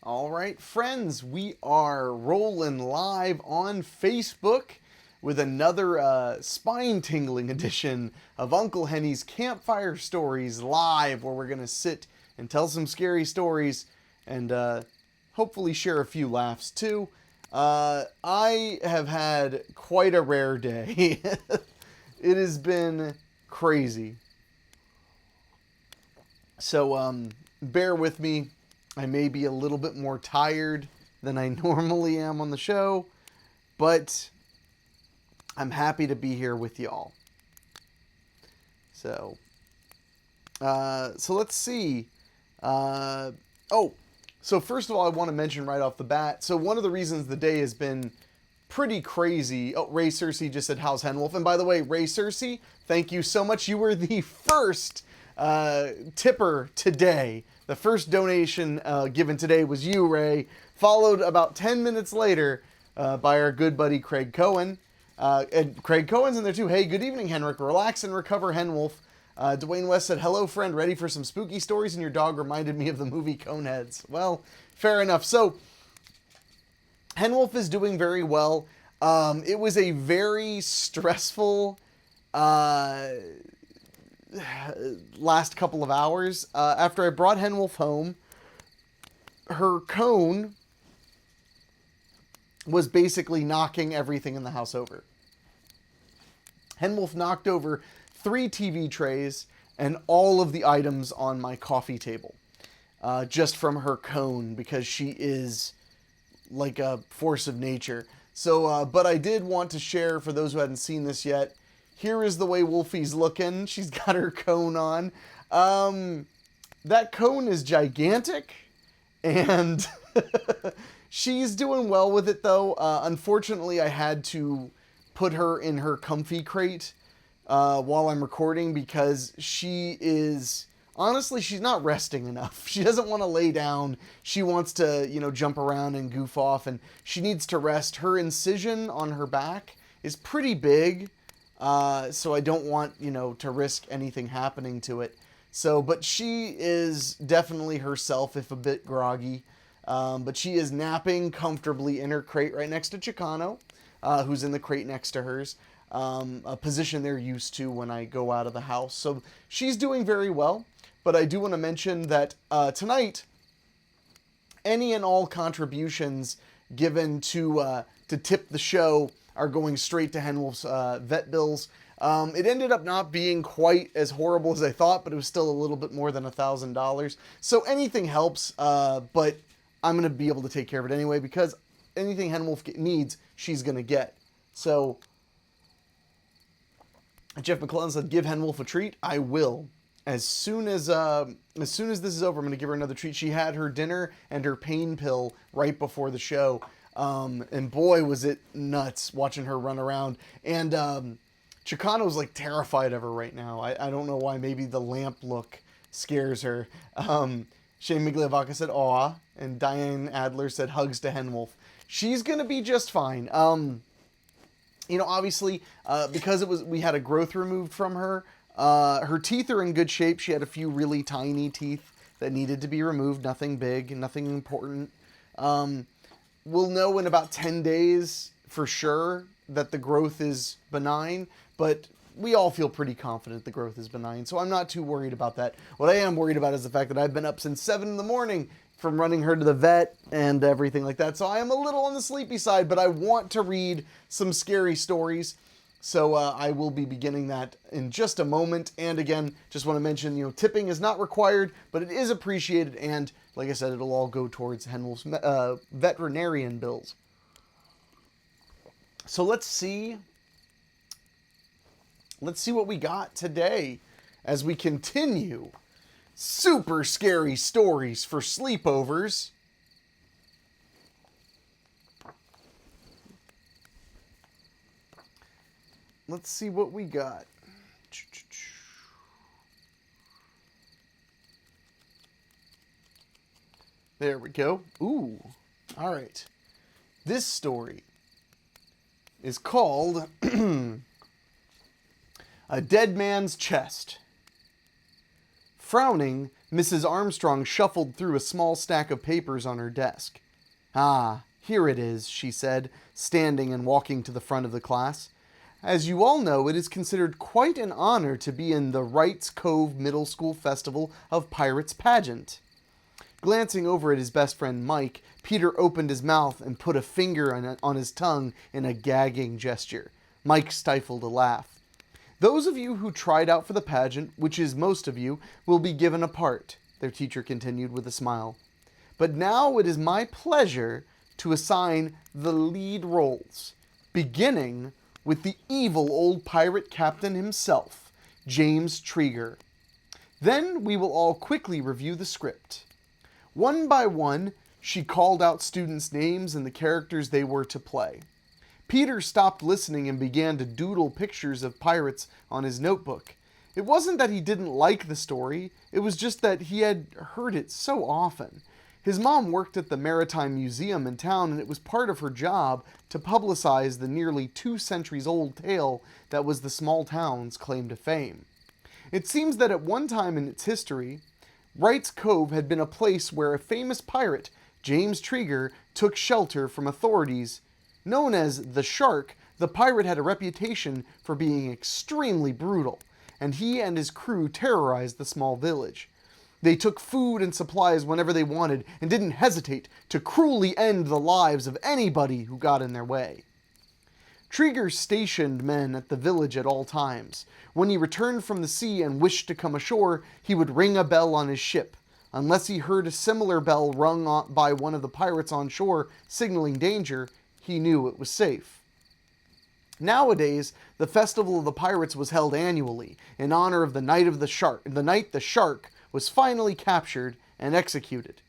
All right, friends, we are rolling live on Facebook with another spine-tingling edition of Uncle Henny's Campfire Stories Live, where we're going to sit and tell some scary stories and hopefully share a few laughs too. I have had quite a rare day. It has been crazy. So bear with me. I may be a little bit more tired than I normally am on the show, but I'm happy to be here with y'all. So let's see. So first of all, I want to mention right off the bat. So one of the reasons the day has been pretty crazy. Oh, Ray Cersei just said, "How's Henwolf?" And by the way, Ray Cersei, thank you so much. You were the first tipper today. The first donation given today was you, Ray, followed about 10 minutes later by our good buddy Craig Cohen. And Craig Cohen's in there too. Hey, good evening, Henrik. Relax and recover, Henwolf. Dwayne West said, "Hello, friend. Ready for some spooky stories?" And your dog reminded me of the movie Coneheads. Well, fair enough. So, Henwolf is doing very well. It was a very stressful last couple of hours. After I brought Henwolf home, her cone was basically knocking everything in the house over. Henwolf knocked over 3 TV trays and all of the items on my coffee table, just from her cone, because she is like a force of nature. So, but I did want to share, for those who hadn't seen this yet, here is the way Wolfie's looking. She's got her cone on. That cone is gigantic, and she's doing well with it, though. Unfortunately, I had to put her in her comfy crate while I'm recording, because she is... honestly, she's not resting enough. She doesn't want to lay down. She wants to, jump around and goof off, and she needs to rest. Her incision on her back is pretty big, so I don't want, to risk anything happening to it. So, but she is definitely herself, if a bit groggy. But she is napping comfortably in her crate right next to Chicano, who's in the crate next to hers. A position they're used to when I go out of the house. So she's doing very well. But I do want to mention that tonight, any and all contributions given to tip the show are going straight to Henwolf's vet bills. It ended up not being quite as horrible as I thought, but it was still a little bit more than $1,000. So anything helps, but I'm going to be able to take care of it anyway, because anything Henwolf needs, she's going to get. So Jeff McClellan said, "Give Henwolf a treat." I will. As soon as this is over, I'm going to give her another treat. She had her dinner and her pain pill right before the show. And boy, was it nuts watching her run around. And Chicano's like terrified of her right now. I don't know why. Maybe the lamp look scares her. Shane Migliavaca said, "Aw." And Diane Adler said, "Hugs to Henwolf." She's going to be just fine. Obviously, because we had a growth removed from her, her teeth are in good shape. She had a few really tiny teeth that needed to be removed. Nothing big, nothing important. We'll know in about 10 days for sure that the growth is benign, but we all feel pretty confident the growth is benign, so I'm not too worried about that. What I am worried about is the fact that I've been up since 7 in the morning from running her to the vet and everything like that, so I am a little on the sleepy side, but I want to read some scary stories. So I will be beginning that in just a moment. And again, just want to mention, tipping is not required, but it is appreciated. And like I said, it'll all go towards Henwolf's veterinarian bills. So let's see what we got today as we continue super scary stories for sleepovers. Let's see what we got. There we go. Ooh. All right. This story is called A Dead Man's Chest. Frowning, Mrs. Armstrong shuffled through a small stack of papers on her desk. "Ah, here it is," she said, standing and walking to the front of the class. "As you all know, it is considered quite an honor to be in the Wright's Cove Middle School Festival of Pirates pageant." Glancing over at his best friend Mike, Peter opened his mouth and put a finger on his tongue in a gagging gesture. Mike stifled a laugh. "Those of you who tried out for the pageant, which is most of you, will be given a part," their teacher continued with a smile. "But now it is my pleasure to assign the lead roles, beginning with the evil old pirate captain himself, James Trigger. Then we will all quickly review the script." One by one, she called out students' names and the characters they were to play. Peter stopped listening and began to doodle pictures of pirates on his notebook. It wasn't that he didn't like the story, it was just that he had heard it so often. His mom worked at the Maritime Museum in town, and it was part of her job to publicize the nearly 2 centuries old tale that was the small town's claim to fame. It seems that at one time in its history, Wright's Cove had been a place where a famous pirate, James Trigger, took shelter from authorities. Known as the Shark, the pirate had a reputation for being extremely brutal, and he and his crew terrorized the small village. They took food and supplies whenever they wanted and didn't hesitate to cruelly end the lives of anybody who got in their way. Trigger stationed men at the village at all times. When he returned from the sea and wished to come ashore, he would ring a bell on his ship. Unless he heard a similar bell rung by one of the pirates on shore signaling danger, he knew it was safe. Nowadays, the Festival of the Pirates was held annually in honor of the night the shark was finally captured and executed.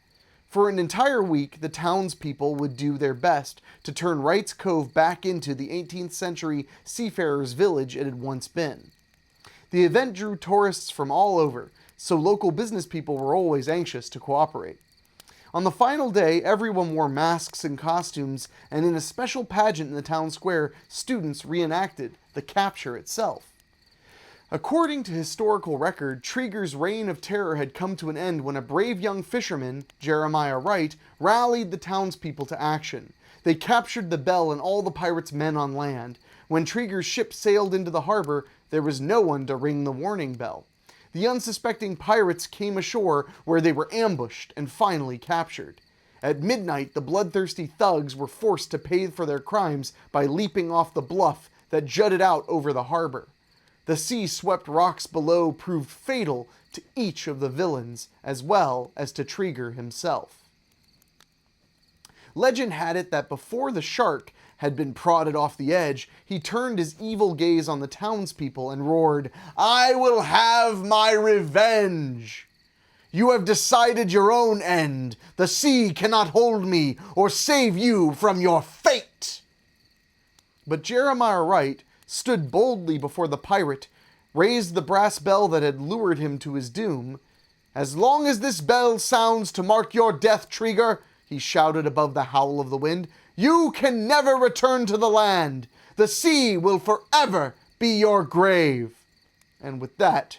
For an entire week, the townspeople would do their best to turn Wright's Cove back into the 18th century seafarers' village it had once been. The event drew tourists from all over, so local business people were always anxious to cooperate. On the final day, everyone wore masks and costumes, and in a special pageant in the town square, students reenacted the capture itself. According to historical record, Trigger's reign of terror had come to an end when a brave young fisherman, Jeremiah Wright, rallied the townspeople to action. They captured the bell and all the pirates' men on land. When Trigger's ship sailed into the harbor, there was no one to ring the warning bell. The unsuspecting pirates came ashore, where they were ambushed and finally captured. At midnight, the bloodthirsty thugs were forced to pay for their crimes by leaping off the bluff that jutted out over the harbor. The sea-swept rocks below proved fatal to each of the villains, as well as to Trigger himself. Legend had it that before the shark had been prodded off the edge, he turned his evil gaze on the townspeople and roared, "I will have my revenge! You have decided your own end. The sea cannot hold me or save you from your fate." But Jeremiah Wright stood boldly before the pirate, raised the brass bell that had lured him to his doom. "As long as this bell sounds to mark your death, Trigger," he shouted above the howl of the wind, "you can never return to the land. The sea will forever be your grave." And with that,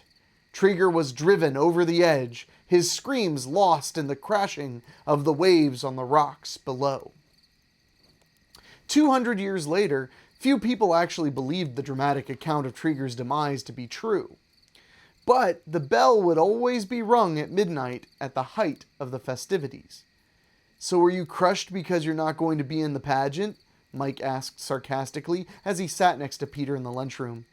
Trigger was driven over the edge, his screams lost in the crashing of the waves on the rocks below. 200 years later, few people actually believed the dramatic account of Trigger's demise to be true. But the bell would always be rung at midnight at the height of the festivities. "So are you crushed because you're not going to be in the pageant?" Mike asked sarcastically as he sat next to Peter in the lunchroom.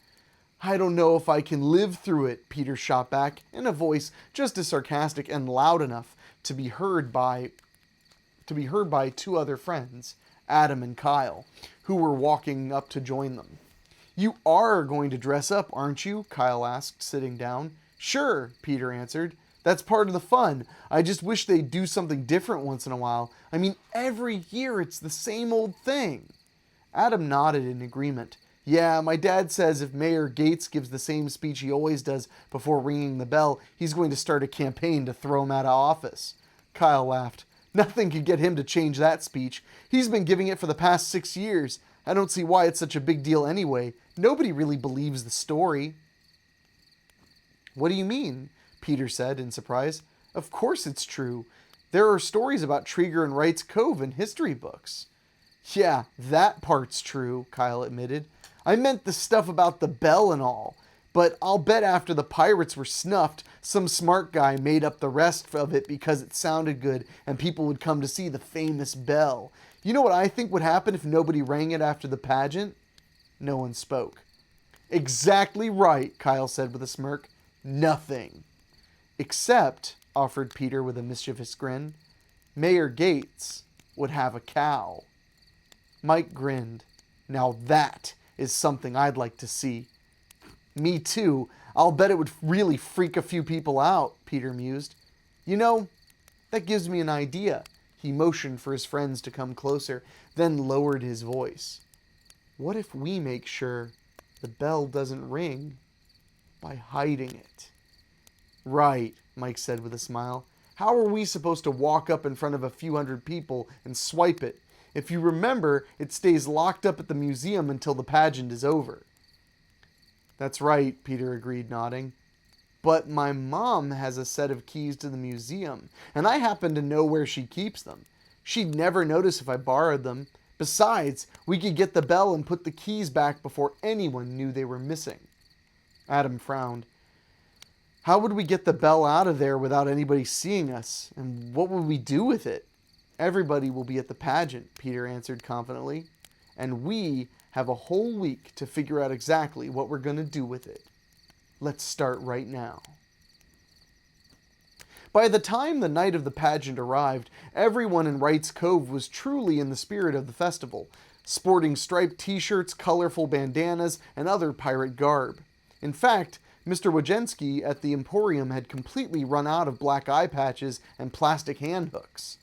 "I don't know if I can live through it," Peter shot back in a voice just as sarcastic and loud enough to be heard by 2 other friends, Adam and Kyle, who were walking up to join them. "You are going to dress up, aren't you?" Kyle asked, sitting down. "Sure," Peter answered. "That's part of the fun. I just wish they'd do something different once in a while. I mean, every year it's the same old thing." Adam nodded in agreement. "Yeah, my dad says if Mayor Gates gives the same speech he always does before ringing the bell, he's going to start a campaign to throw him out of office." Kyle laughed. "Nothing could get him to change that speech. He's been giving it for the past 6 years. I don't see why it's such a big deal anyway. Nobody really believes the story." "What do you mean?" Peter said in surprise. Of course it's true. There are stories about Trigger and Wright's Cove in history books. Yeah, that part's true, Kyle admitted. I meant the stuff about the bell and all. But I'll bet after the pirates were snuffed, some smart guy made up the rest of it because it sounded good and people would come to see the famous bell. You know what I think would happen if nobody rang it after the pageant? No one spoke. Exactly right, Kyle said with a smirk. Nothing. Except, offered Peter with a mischievous grin, Mayor Gates would have a cow. Mike grinned. Now that is something I'd like to see. Me too. I'll bet it would really freak a few people out, Peter mused. You know, that gives me an idea. He motioned for his friends to come closer, then lowered his voice. What if we make sure the bell doesn't ring by hiding it? Right, Mike said with a smile. How are we supposed to walk up in front of a few hundred people and swipe it? If you remember, it stays locked up at the museum until the pageant is over. That's right, Peter agreed, nodding. But my mom has a set of keys to the museum, and I happen to know where she keeps them. She'd never notice if I borrowed them. Besides, we could get the bell and put the keys back before anyone knew they were missing. Adam frowned. How would we get the bell out of there without anybody seeing us? And what would we do with it? Everybody will be at the pageant, Peter answered confidently. And we have a whole week to figure out exactly what we're going to do with it. Let's start right now. By the time the night of the pageant arrived, everyone in Wright's Cove was truly in the spirit of the festival, sporting striped t-shirts, colorful bandanas, and other pirate garb. In fact, Mr. Wojensky at the Emporium had completely run out of black eye patches and plastic hand hooks.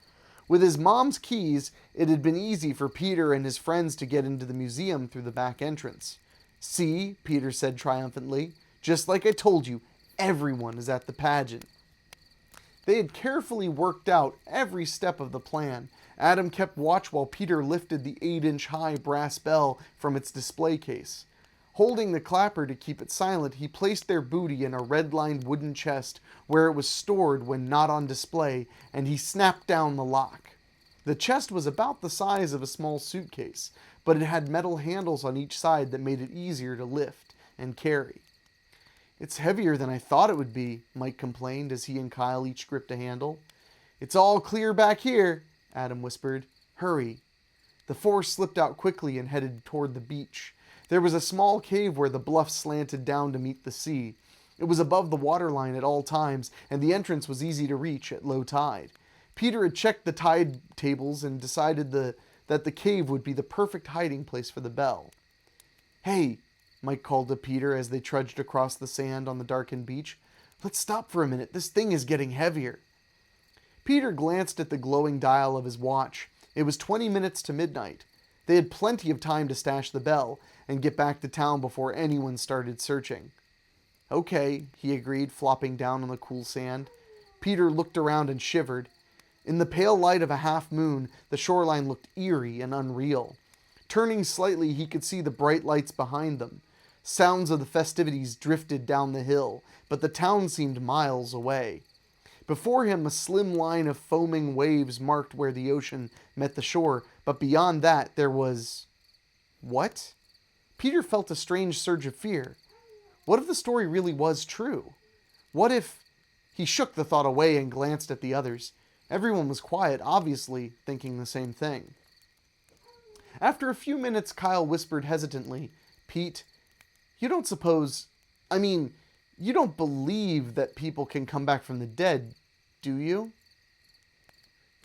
With his mom's keys, it had been easy for Peter and his friends to get into the museum through the back entrance. See, Peter said triumphantly, just like I told you, everyone is at the pageant. They had carefully worked out every step of the plan. Adam kept watch while Peter lifted the 8-inch high brass bell from its display case. Holding the clapper to keep it silent, he placed their booty in a red-lined wooden chest where it was stored when not on display, and he snapped down the lock. The chest was about the size of a small suitcase, but it had metal handles on each side that made it easier to lift and carry. It's heavier than I thought it would be, Mike complained as he and Kyle each gripped a handle. It's all clear back here, Adam whispered. Hurry. The four slipped out quickly and headed toward the beach. There was a small cave where the bluff slanted down to meet the sea. It was above the waterline at all times, and the entrance was easy to reach at low tide. Peter had checked the tide tables and decided that the cave would be the perfect hiding place for the bell. Hey, Mike called to Peter as they trudged across the sand on the darkened beach. Let's stop for a minute. This thing is getting heavier. Peter glanced at the glowing dial of his watch. It was 20 minutes to midnight. They had plenty of time to stash the bell and get back to town before anyone started searching. Okay, he agreed, flopping down on the cool sand. Peter looked around and shivered. In the pale light of a half moon, the shoreline looked eerie and unreal. Turning slightly, he could see the bright lights behind them. Sounds of the festivities drifted down the hill, but the town seemed miles away. Before him, a slim line of foaming waves marked where the ocean met the shore, but beyond that, there was... What? Peter felt a strange surge of fear. What if the story really was true? What if... He shook the thought away and glanced at the others. Everyone was quiet, obviously thinking the same thing. After a few minutes, Kyle whispered hesitantly, Pete, you don't believe that people can come back from the dead, do you?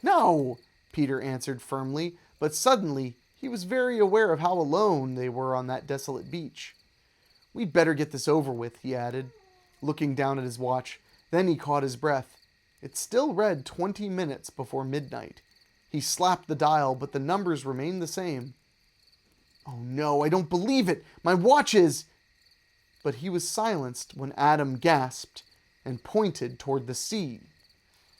No, Peter answered firmly, but suddenly he was very aware of how alone they were on that desolate beach. We'd better get this over with, he added, looking down at his watch. Then he caught his breath. It still read 20 minutes before midnight. He slapped the dial, but the numbers remained the same. Oh no, I don't believe it! My watch is... But he was silenced when Adam gasped and pointed toward the sea.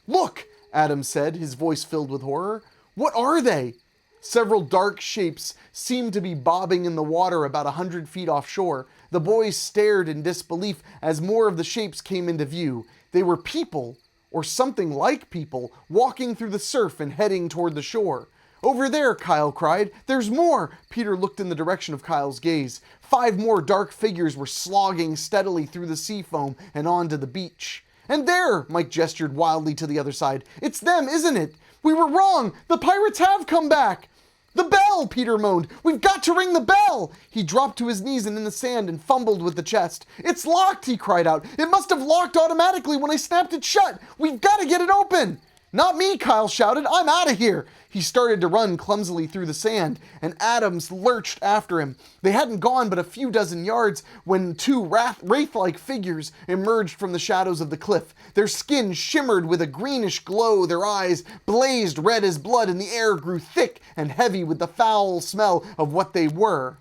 Look, Adam said, his voice filled with horror. What are they? Several dark shapes seemed to be bobbing in the water about 100 feet offshore. The boys stared in disbelief as more of the shapes came into view. They were people, or something like people, walking through the surf and heading toward the shore. "Over there," Kyle cried. "There's more!" Peter looked in the direction of Kyle's gaze. 5 more dark figures were slogging steadily through the sea foam and onto the beach. "And there!" Mike gestured wildly to the other side. "It's them, isn't it? We were wrong! The pirates have come back!" "The bell!" Peter moaned. "We've got to ring the bell!" He dropped to his knees and in the sand and fumbled with the chest. "It's locked!" he cried out. "It must have locked automatically when I snapped it shut! We've got to get it open!" "Not me!" Kyle shouted. "I'm out of here!" He started to run clumsily through the sand, and Adams lurched after him. They hadn't gone but a few dozen yards when 2 wraith-like figures emerged from the shadows of the cliff. Their skin shimmered with a greenish glow, their eyes blazed red as blood, and the air grew thick and heavy with the foul smell of what they were.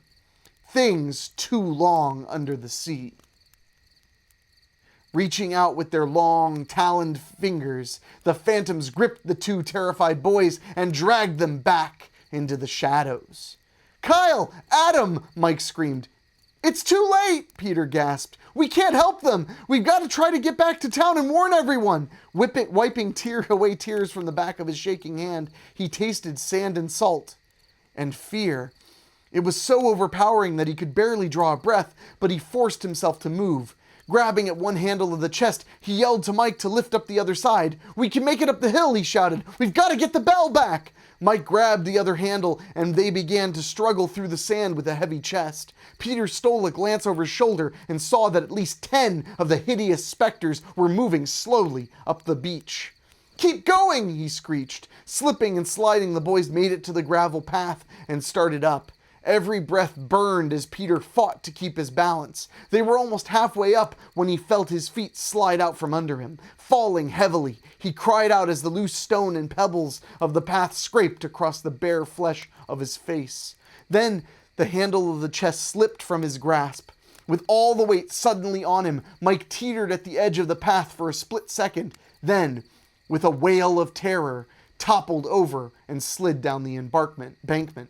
Things too long under the sea. Reaching out with their long, taloned fingers, the phantoms gripped the 2 terrified boys and dragged them back into the shadows. "Kyle! Adam!" Mike screamed. "It's too late!" Peter gasped. "We can't help them! We've got to try to get back to town and warn everyone!" Wiping away tears from the back of his shaking hand, he tasted sand and salt and fear. It was so overpowering that he could barely draw a breath, but he forced himself to move. Grabbing at one handle of the chest, he yelled to Mike to lift up the other side. "We can make it up the hill," he shouted. "We've got to get the bell back!" Mike grabbed the other handle, and they began to struggle through the sand with a heavy chest. Peter stole a glance over his shoulder and saw that at least 10 of the hideous specters were moving slowly up the beach. "Keep going!" he screeched. Slipping and sliding, the boys made it to the gravel path and started up. Every breath burned as Peter fought to keep his balance. They were almost halfway up when he felt his feet slide out from under him, falling heavily. He cried out as the loose stone and pebbles of the path scraped across the bare flesh of his face. Then the handle of the chest slipped from his grasp. With all the weight suddenly on him, Mike teetered at the edge of the path for a split second, then, with a wail of terror, toppled over and slid down the embankment.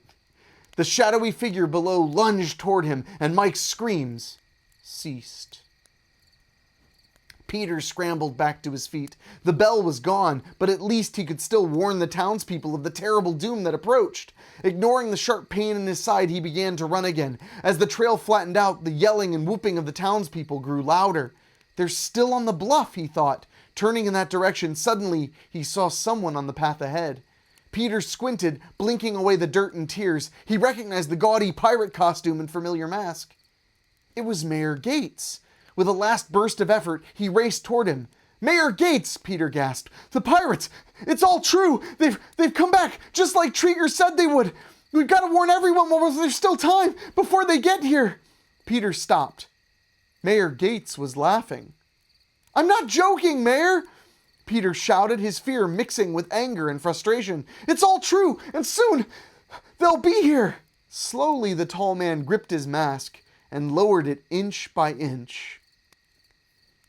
The shadowy figure below lunged toward him, and Mike's screams ceased. Peter scrambled back to his feet. The bell was gone, but at least he could still warn the townspeople of the terrible doom that approached. Ignoring the sharp pain in his side, he began to run again. As the trail flattened out, the yelling and whooping of the townspeople grew louder. "They're still on the bluff," he thought. Turning in that direction, suddenly he saw someone on the path ahead. Peter squinted, blinking away the dirt and tears. He recognized the gaudy pirate costume and familiar mask. It was Mayor Gates. With a last burst of effort, he raced toward him. "Mayor Gates!" Peter gasped. "The pirates! It's all true! They've come back, just like Trigger said they would! We've got to warn everyone while there's still time, before they get here!" Peter stopped. Mayor Gates was laughing. "I'm not joking, Mayor!" Peter shouted, his fear mixing with anger and frustration. "It's all true, and soon they'll be here!" Slowly, the tall man gripped his mask and lowered it inch by inch.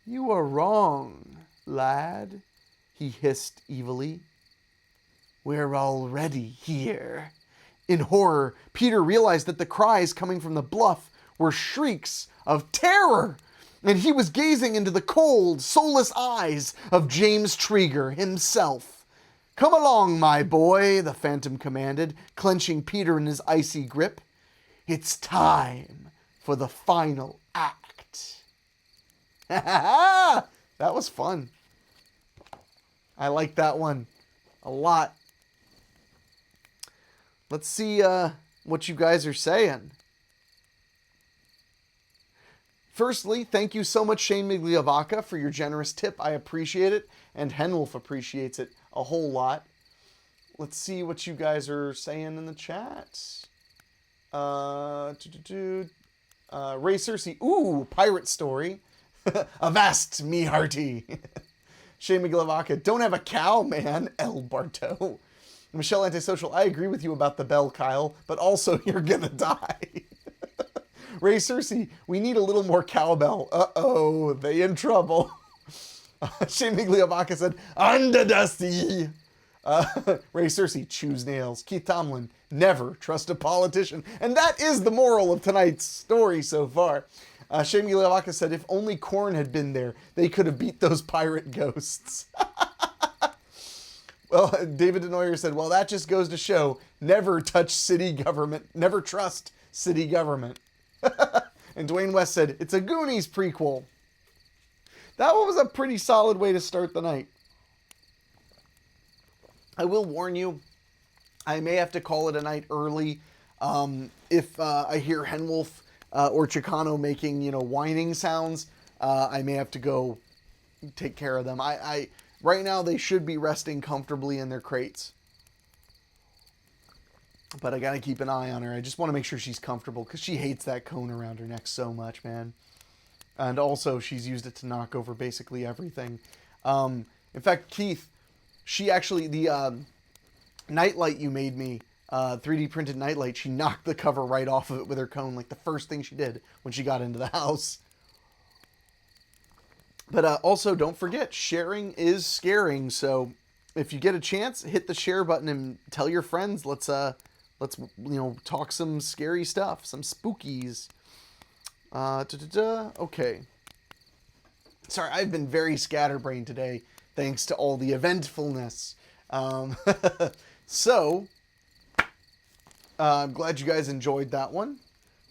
"You are wrong, lad," he hissed evilly. "We're already here." In horror, Peter realized that the cries coming from the bluff were shrieks of terror, and he was gazing into the cold, soulless eyes of James Trigger himself. "Come along, my boy," the Phantom commanded, clenching Peter in his icy grip. "It's time for the final act." That was fun. I like that one a lot. Let's see what you guys are saying. Firstly, thank you so much, Shane Migliavaca, for your generous tip. I appreciate it, and Henwolf appreciates it a whole lot. Let's see what you guys are saying in the chat. Ray Cersei, ooh, pirate story. Avast, me hearty. Shane Migliavaca, don't have a cow, man. El Barto. Michelle Antisocial, I agree with you about the bell, Kyle, but also you're gonna die. Ray Cersei, we need a little more cowbell. Uh-oh, they in trouble. Shane Migliavaca said, under dusty. Ray Cersei, choose nails. Keith Tomlin, never trust a politician. And that is the moral of tonight's story so far. Shane Migliavaca said, if only Korn had been there, they could have beat those pirate ghosts. Well, David Denoyer said, well, that just goes to show, never touch city government, never trust city government. And Dwayne West said, it's a Goonies prequel. That one was a pretty solid way to start the night. I will warn you, I may have to call it a night early if I hear Henwolf or Chicano making, whining sounds. I may have to go take care of them. Right now, they should be resting comfortably in their crates. But I gotta keep an eye on her. I just want to make sure she's comfortable because she hates that cone around her neck so much, man. And also, she's used it to knock over basically everything. In fact, Keith, she actually, the nightlight you made me, 3D printed nightlight, she knocked the cover right off of it with her cone, like the first thing she did when she got into the house. But also, don't forget, sharing is scaring. So if you get a chance, hit the share button and tell your friends. Let's talk some scary stuff, some spookies. Okay. Sorry, I've been very scatterbrained today, thanks to all the eventfulness. So, I'm glad you guys enjoyed that one.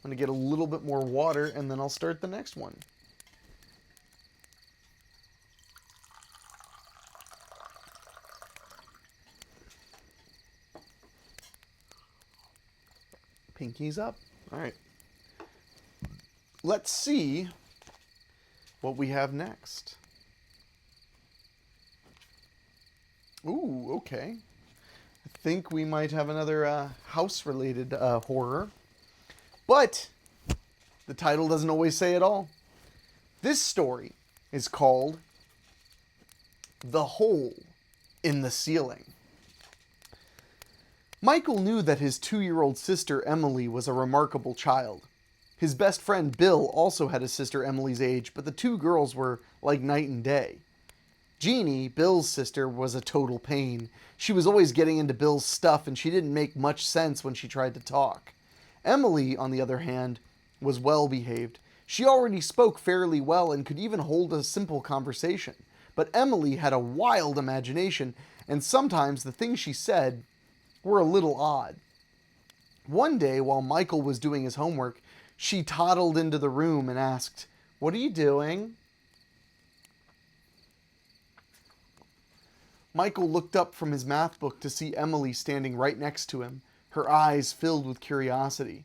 I'm going to get a little bit more water, and then I'll start the next one. Pinkies up. All right. Let's see what we have next. Ooh, okay. I think we might have another house-related horror. But the title doesn't always say it all. This story is called The Hole in the Ceiling. Michael knew that his 2-year-old sister Emily was a remarkable child. His best friend Bill also had a sister Emily's age, but the two girls were like night and day. Jeannie, Bill's sister, was a total pain. She was always getting into Bill's stuff, and she didn't make much sense when she tried to talk. Emily, on the other hand, was well behaved. She already spoke fairly well and could even hold a simple conversation. But Emily had a wild imagination, and sometimes the things she said were a little odd. One day, while Michael was doing his homework, she toddled into the room and asked, "What are you doing?" Michael looked up from his math book to see Emily standing right next to him, her eyes filled with curiosity.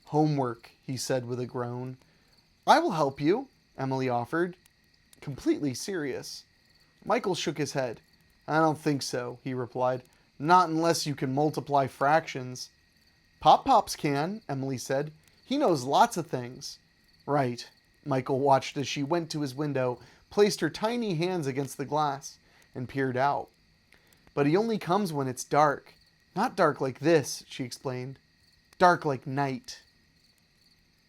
"Homework," he said with a groan. "I will help you," Emily offered, completely serious. Michael shook his head. "I don't think so," he replied. "Not unless you can multiply fractions." "Pop-Pops can," Emily said. "He knows lots of things." "Right." Michael watched as she went to his window, placed her tiny hands against the glass, and peered out. "But he only comes when it's dark. Not dark like this," she explained. "Dark like night."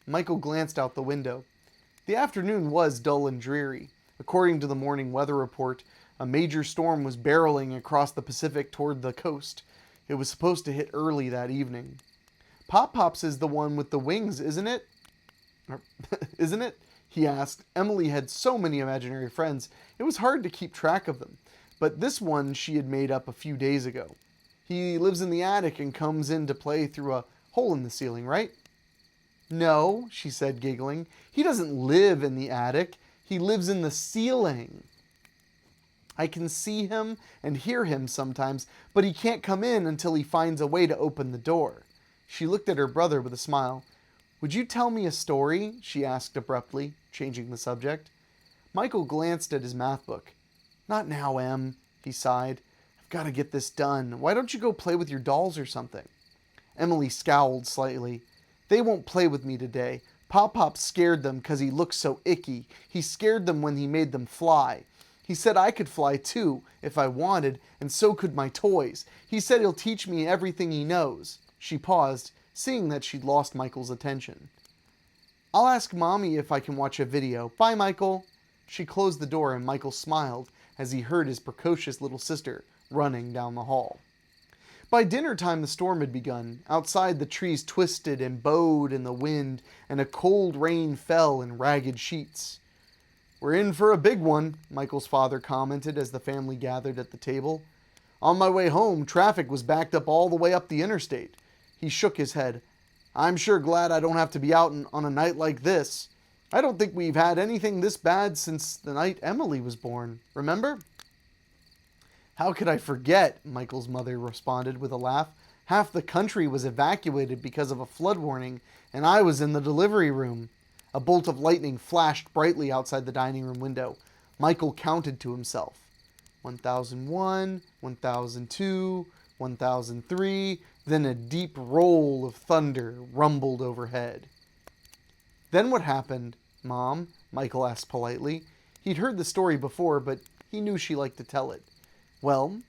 Michael glanced out the window. The afternoon was dull and dreary. According to the morning weather report, a major storm was barreling across the Pacific toward the coast. It was supposed to hit early that evening. "Pop-Pops is the one with the wings, isn't it?" "Isn't it?" he asked. Emily had so many imaginary friends, it was hard to keep track of them. But this one she had made up a few days ago. "He lives in the attic and comes in to play through a hole in the ceiling, right?" "No," she said, giggling. "He doesn't live in the attic. He lives in the ceiling. I can see him and hear him sometimes, but he can't come in until he finds a way to open the door." She looked at her brother with a smile. "Would you tell me a story?" she asked abruptly, changing the subject. Michael glanced at his math book. "Not now, Em," he sighed. "I've got to get this done. Why don't you go play with your dolls or something?" Emily scowled slightly. "They won't play with me today. Pop-Pop scared them because he looked so icky. He scared them when he made them fly. He said I could fly too, if I wanted, and so could my toys. He said he'll teach me everything he knows." She paused, seeing that she'd lost Michael's attention. "I'll ask Mommy if I can watch a video. Bye, Michael." She closed the door and Michael smiled as he heard his precocious little sister running down the hall. By dinner time the storm had begun. Outside the trees twisted and bowed in the wind, and a cold rain fell in ragged sheets. "We're in for a big one," Michael's father commented as the family gathered at the table. On my way home, traffic was backed up all the way up the interstate. He shook his head. I'm sure glad I don't have to be out on a night like this. I don't think we've had anything this bad since the night Emily was born. Remember? How could I forget? Michael's mother responded with a laugh. Half the country was evacuated because of a flood warning, and I was in the delivery room. A bolt of lightning flashed brightly outside the dining room window. Michael counted to himself. 1001, 1002, 1003, then a deep roll of thunder rumbled overhead. Then what happened, Mom? Michael asked politely. He'd heard the story before, but he knew she liked to tell it. Well,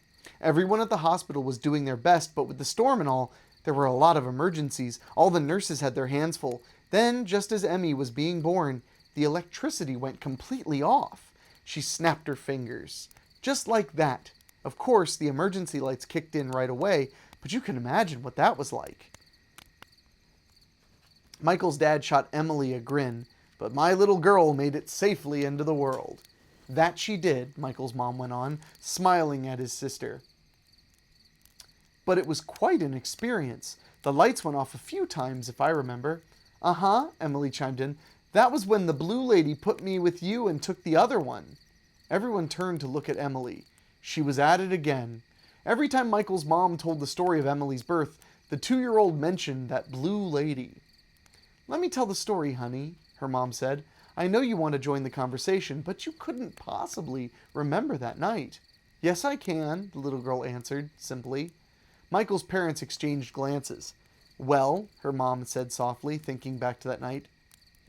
everyone at the hospital was doing their best, but with the storm and all, there were a lot of emergencies. All the nurses had their hands full. Then, just as Emmy was being born, the electricity went completely off. She snapped her fingers. Just like that. Of course, the emergency lights kicked in right away, but you can imagine what that was like. Michael's dad shot Emily a grin, but my little girl made it safely into the world. That she did, Michael's mom went on, smiling at his sister. But it was quite an experience. The lights went off a few times, if I remember. Uh-huh, Emily chimed in. That was when the blue lady put me with you and took the other one. Everyone turned to look at Emily. She was at it again. Every time Michael's mom told the story of Emily's birth, the 2-year-old mentioned that blue lady. Let me tell the story, honey, her mom said. I know you want to join the conversation, but you couldn't possibly remember that night. Yes, I can, the little girl answered, simply. Michael's parents exchanged glances. Well, her mom said softly, thinking back to that night.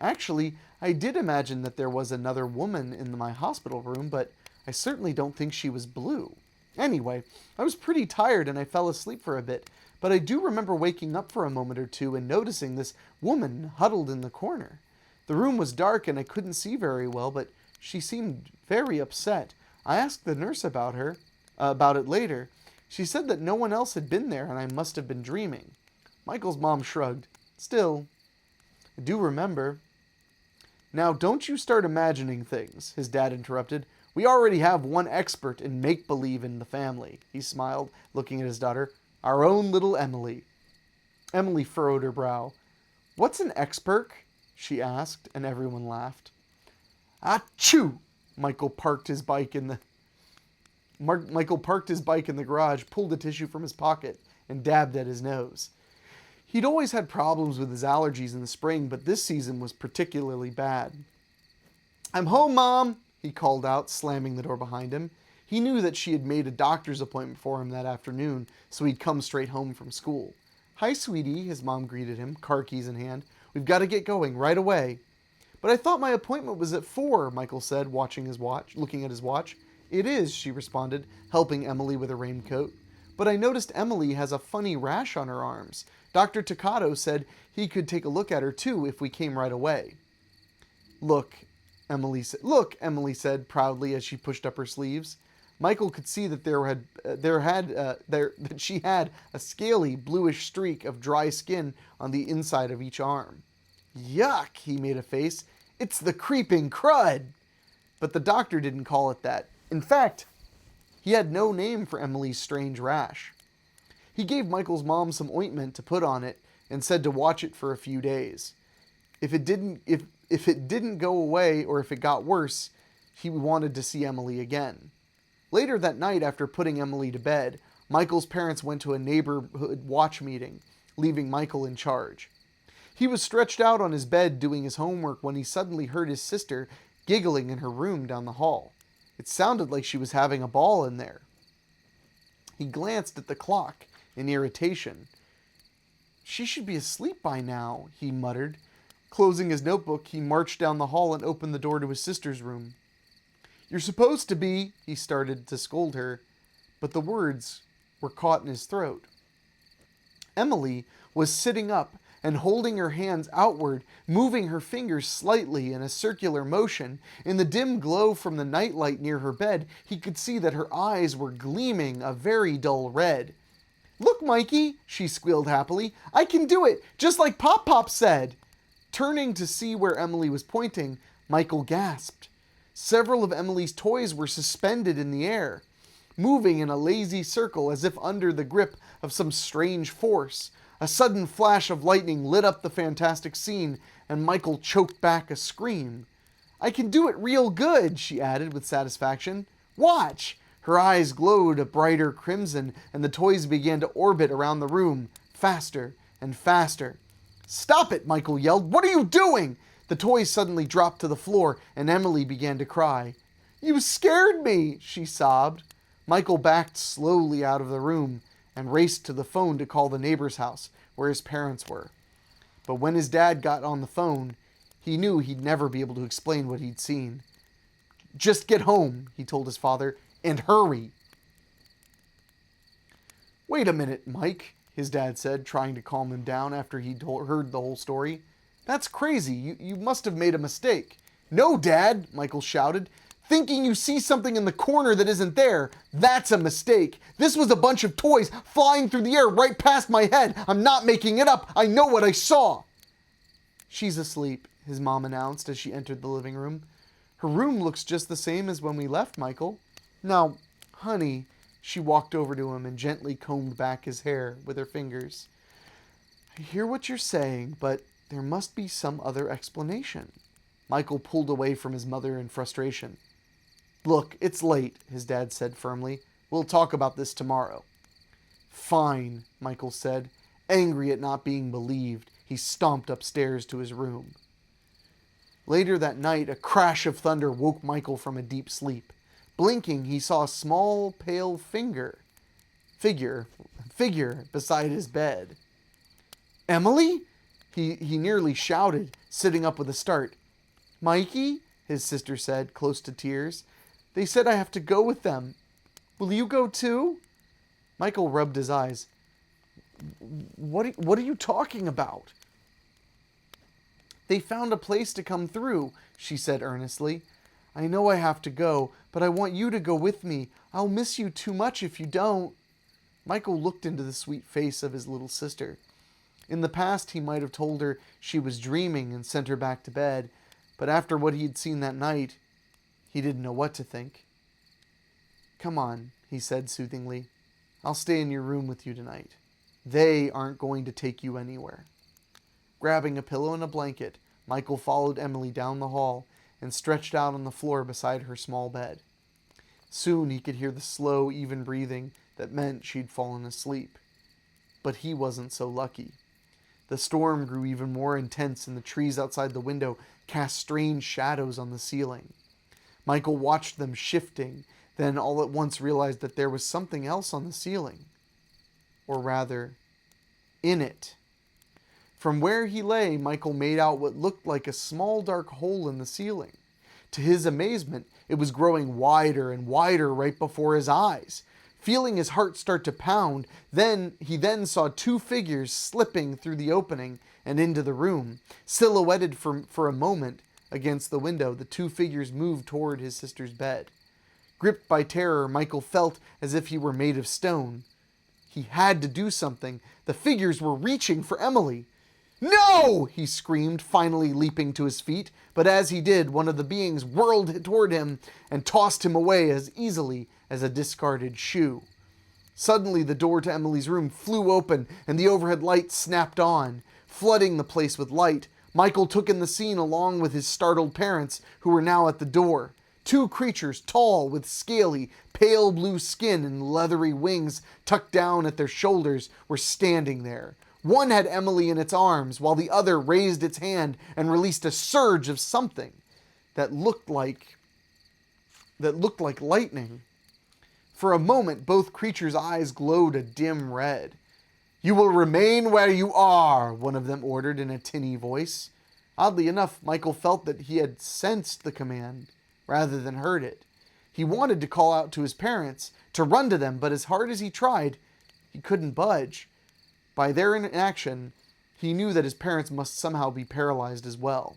Actually, I did imagine that there was another woman in my hospital room, but I certainly don't think she was blue. Anyway, I was pretty tired and I fell asleep for a bit, but I do remember waking up for a moment or two and noticing this woman huddled in the corner. The room was dark and I couldn't see very well, but she seemed very upset. I asked the nurse about it later. She said that no one else had been there and I must have been dreaming. Michael's mom shrugged. Still, I do remember. Now, don't you start imagining things, his dad interrupted. We already have one expert in make-believe in the family, he smiled, looking at his daughter. Our own little Emily. Emily furrowed her brow. What's an expert? She asked, and everyone laughed. Achoo! Michael parked his bike in the garage, pulled a tissue from his pocket, and dabbed at his nose. He'd always had problems with his allergies in the spring, but this season was particularly bad. I'm home, Mom, he called out, slamming the door behind him. He knew that she had made a doctor's appointment for him that afternoon, so he'd come straight home from school. Hi, sweetie, his mom greeted him, car keys in hand. We've got to get going right away. But I thought my appointment was at 4, Michael said, looking at his watch. It is, she responded, helping Emily with a raincoat. But I noticed Emily has a funny rash on her arms. Dr. Toccato said he could take a look at her too if we came right away. Look, Emily said proudly as she pushed up her sleeves. Michael could see that that she had a scaly bluish streak of dry skin on the inside of each arm. Yuck, he made a face. It's the creeping crud. But the doctor didn't call it that. In fact, he had no name for Emily's strange rash. He gave Michael's mom some ointment to put on it and said to watch it for a few days. If it didn't go away or if it got worse, he wanted to see Emily again. Later that night, after putting Emily to bed, Michael's parents went to a neighborhood watch meeting, leaving Michael in charge. He was stretched out on his bed doing his homework when he suddenly heard his sister giggling in her room down the hall. It sounded like she was having a ball in there. He glanced at the clock in irritation. She should be asleep by now, he muttered. Closing his notebook, he marched down the hall and opened the door to his sister's room. You're supposed to be, he started to scold her, but the words were caught in his throat. Emily was sitting up and holding her hands outward, moving her fingers slightly in a circular motion. In the dim glow from the nightlight near her bed, he could see that her eyes were gleaming a very dull red. Look, Mikey, she squealed happily. I can do it, just like Pop Pop said. Turning to see where Emily was pointing, Michael gasped. Several of Emily's toys were suspended in the air. moving in a lazy circle as if under the grip of some strange force. A sudden flash of lightning lit up the fantastic scene, and Michael choked back a scream. "I can do it real good," she added with satisfaction. "Watch!" Her eyes glowed a brighter crimson, and the toys began to orbit around the room, faster and faster. "Stop it!" Michael yelled. "What are you doing?" The toys suddenly dropped to the floor, and Emily began to cry. "You scared me," she sobbed. Michael backed slowly out of the room and raced to the phone to call the neighbor's house, where his parents were. But when his dad got on the phone, he knew he'd never be able to explain what he'd seen. "Just get home," he told his father, "and hurry." "Wait a minute, Mike," his dad said, trying to calm him down after he'd heard the whole story. "That's crazy. You must have made a mistake." "No, Dad," Michael shouted. "Thinking you see something in the corner that isn't there, that's a mistake. This was a bunch of toys flying through the air right past my head. I'm not making it up. I know what I saw." "She's asleep," his mom announced as she entered the living room. "Her room looks just the same as when we left, Michael. Now, honey," she walked over to him and gently combed back his hair with her fingers. "I hear what you're saying, but there must be some other explanation." Michael pulled away from his mother in frustration. "Look, it's late," his dad said firmly. "We'll talk about this tomorrow." "Fine," Michael said. Angry at not being believed, he stomped upstairs to his room. Later that night, a crash of thunder woke Michael from a deep sleep. Blinking, he saw a small, pale figure beside his bed. "Emily?" He nearly shouted, sitting up with a start. "Mikey," his sister said, close to tears. "They said I have to go with them. Will you go too?" Michael rubbed his eyes. What are you talking about?" "They found a place to come through," she said earnestly. "I know I have to go, but I want you to go with me. I'll miss you too much if you don't." Michael looked into the sweet face of his little sister. In the past, he might have told her she was dreaming and sent her back to bed, but after what he had seen that night, he didn't know what to think. "Come on," he said soothingly. "I'll stay in your room with you tonight. They aren't going to take you anywhere." Grabbing a pillow and a blanket, Michael followed Emily down the hall and stretched out on the floor beside her small bed. Soon he could hear the slow, even breathing that meant she'd fallen asleep. But he wasn't so lucky. The storm grew even more intense, and the trees outside the window cast strange shadows on the ceiling. Michael watched them shifting, then all at once realized that there was something else on the ceiling. Or rather, in it. From where he lay, Michael made out what looked like a small dark hole in the ceiling. To his amazement, it was growing wider and wider right before his eyes. Feeling his heart start to pound, he saw two figures slipping through the opening and into the room. Silhouetted for a moment against the window, the two figures moved toward his sister's bed. Gripped by terror, Michael felt as if he were made of stone. He had to do something. The figures were reaching for Emily. "No!" he screamed, finally leaping to his feet. But as he did, one of the beings whirled toward him and tossed him away as easily as a discarded shoe. Suddenly, the door to Emily's room flew open and the overhead light snapped on. Flooding the place with light, Michael took in the scene along with his startled parents, who were now at the door. Two creatures, tall, with scaly, pale blue skin and leathery wings tucked down at their shoulders, were standing there. One had Emily in its arms, while the other raised its hand and released a surge of something that looked like lightning. For a moment, both creatures' eyes glowed a dim red. "You will remain where you are," one of them ordered in a tinny voice. Oddly enough, Michael felt that he had sensed the command rather than heard it. He wanted to call out to his parents, to run to them, but as hard as he tried, he couldn't budge. By their inaction, he knew that his parents must somehow be paralyzed as well.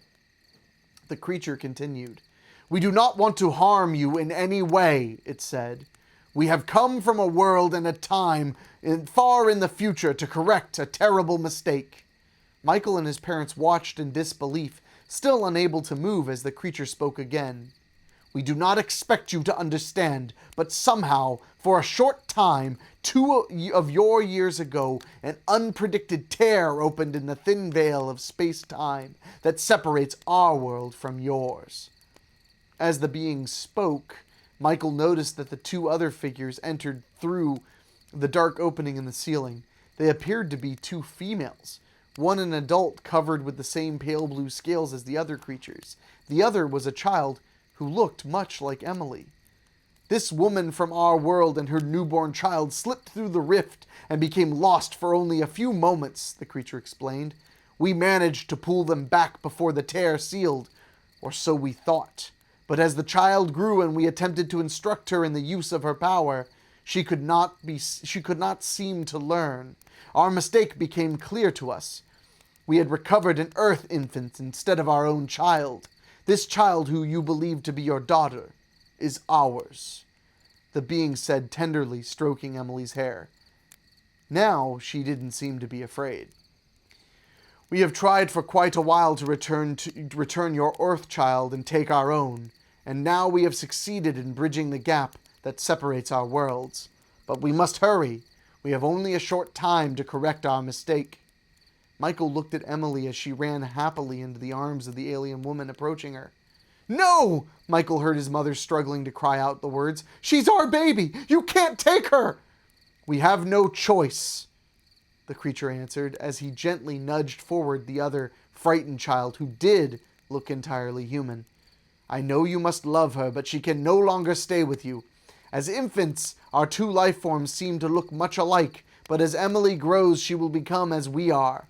The creature continued. "We do not want to harm you in any way," it said. "We have come from a world and a time far in the future to correct a terrible mistake." Michael and his parents watched in disbelief, still unable to move as the creature spoke again. We do not expect you to understand, but somehow, for a short time, 2 of your years ago, an unpredicted tear opened in the thin veil of space-time that separates our world from yours." As the being spoke, Michael noticed that the two other figures entered through the dark opening in the ceiling. They appeared to be two females. One an adult covered with the same pale blue scales as the other creatures. The other was a child who looked much like Emily. "This woman from our world and her newborn child slipped through the rift and became lost for only a few moments," the creature explained. "We managed to pull them back before the tear sealed, or so we thought. But as the child grew and we attempted to instruct her in the use of her power, she could not seem to learn. Our mistake became clear to us. We had recovered an Earth infant instead of our own child. This child, who you believe to be your daughter, is ours," the being said tenderly, stroking Emily's hair. Now she didn't seem to be afraid. "We have tried for quite a while to return your Earth child and take our own, and now we have succeeded in bridging the gap that separates our worlds. But we must hurry. We have only a short time to correct our mistake." Michael looked at Emily as she ran happily into the arms of the alien woman approaching her. "No!" Michael heard his mother struggling to cry out the words. "She's our baby! You can't take her!" "We have no choice," the creature answered as he gently nudged forward the other frightened child who did look entirely human. "I know you must love her, but she can no longer stay with you. As infants, our two life forms seem to look much alike, but as Emily grows, she will become as we are.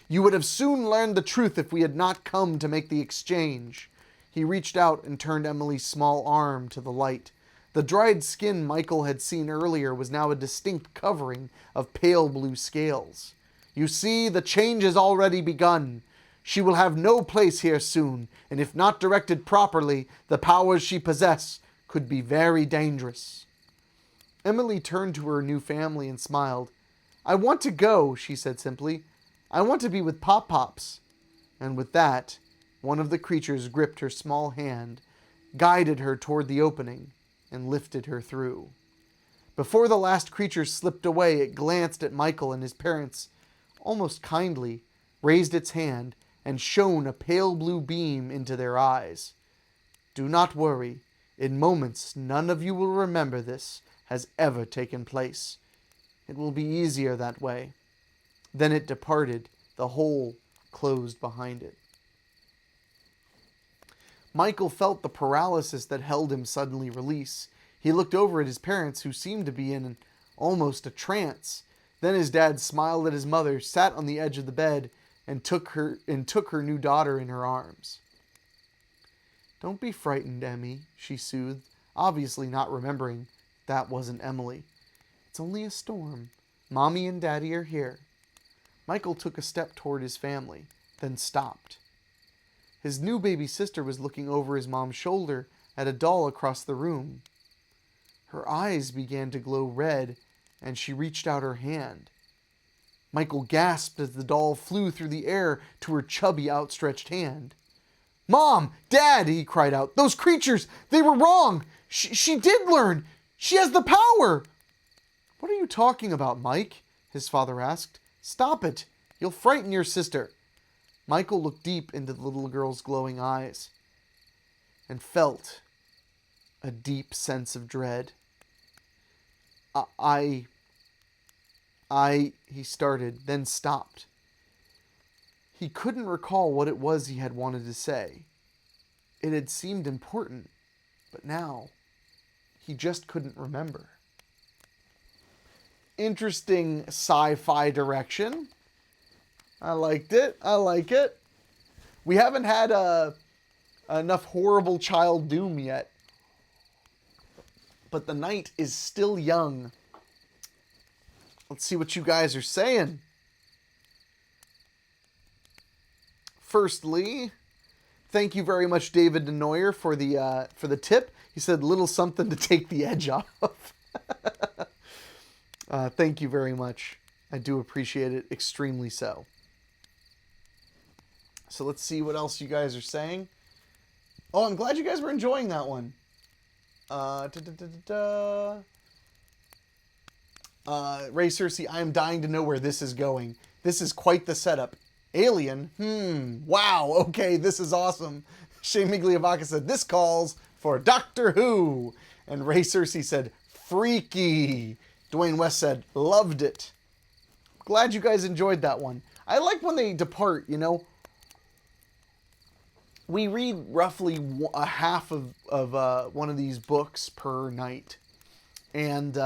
You would have soon learned the truth if we had not come to make the exchange." He reached out and turned Emily's small arm to the light. The dried skin Michael had seen earlier was now a distinct covering of pale blue scales. "You see, the change has already begun. She will have no place here soon, and if not directed properly, the powers she possesses could be very dangerous." Emily turned to her new family and smiled. "I want to go," she said simply. "I want to be with Pop-Pops." And with that, one of the creatures gripped her small hand, guided her toward the opening, and lifted her through. Before the last creature slipped away, it glanced at Michael and his parents, almost kindly, raised its hand, and shone a pale blue beam into their eyes. "Do not worry. In moments, none of you will remember this has ever taken place. It will be easier that way." Then it departed, the hole closed behind it. Michael felt the paralysis that held him suddenly release. He looked over at his parents, who seemed to be in almost a trance. Then his dad smiled at his mother, sat on the edge of the bed, and took her new daughter in her arms. "Don't be frightened, Emmy," she soothed, obviously not remembering that wasn't Emily. "It's only a storm. Mommy and Daddy are here." Michael took a step toward his family, then stopped. His new baby sister was looking over his mom's shoulder at a doll across the room. Her eyes began to glow red, and she reached out her hand. Michael gasped as the doll flew through the air to her chubby, outstretched hand. "Mom! Dad!" he cried out. "Those creatures! They were wrong! She did learn! She has the power!" "What are you talking about, Mike?" his father asked. "Stop it! You'll frighten your sister." Michael looked deep into the little girl's glowing eyes and felt a deep sense of dread. He started, then stopped. He couldn't recall what it was he had wanted to say. It had seemed important, but now he just couldn't remember. Interesting sci-fi direction. I liked it. I like it. We haven't had enough horrible child doom yet. But the night is still young. Let's see what you guys are saying. Firstly, thank you very much, David DeNoyer, for the tip. He said little something to take the edge off. Thank you very much. I do appreciate it extremely so. So let's see what else you guys are saying. Oh, I'm glad you guys were enjoying that one. Ray Cersei, I am dying to know where this is going. This is quite the setup. Alien? Wow, okay, this is awesome. Shane Migliavacca said, this calls for Doctor Who. And Ray Cersei said, freaky. Dwayne West said, loved it. Glad you guys enjoyed that one. I like when they depart, you know. We read roughly a half of one of these books per night. And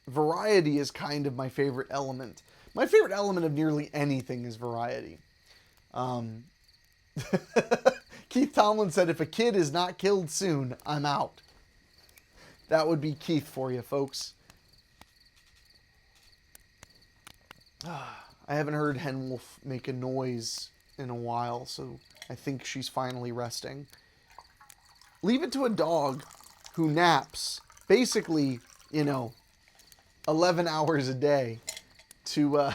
variety is kind of my favorite element. My favorite element of nearly anything is variety. Keith Tomlin said, if a kid is not killed soon, I'm out. That would be Keith for you, folks. I haven't heard Hen Wolf make a noise in a while, so I think she's finally resting. Leave it to a dog who naps basically, 11 hours a day to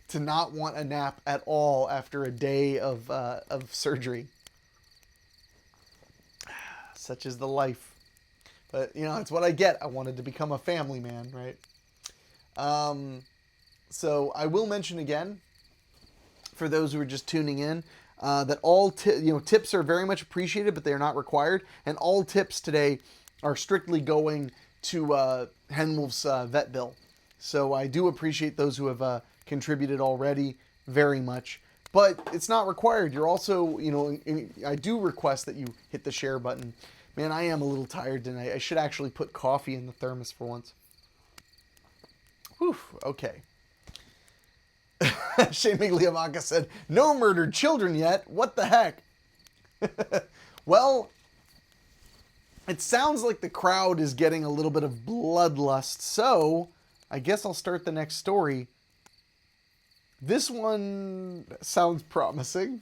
to not want a nap at all after a day of surgery. Such is the life. But, it's what I get. I wanted to become a family man, right? So I will mention again, for those who are just tuning in, that all tips are very much appreciated, but they are not required. And all tips today are strictly going to Hen Wolf's vet bill. So I do appreciate those who have contributed already very much. But it's not required. You're also, I do request that you hit the share button. Man, I am a little tired tonight. I should actually put coffee in the thermos for once. Whew, okay. Shane Migliavacca said, no murdered children yet. What the heck? Well, it sounds like the crowd is getting a little bit of bloodlust, so I guess I'll start the next story. This one sounds promising.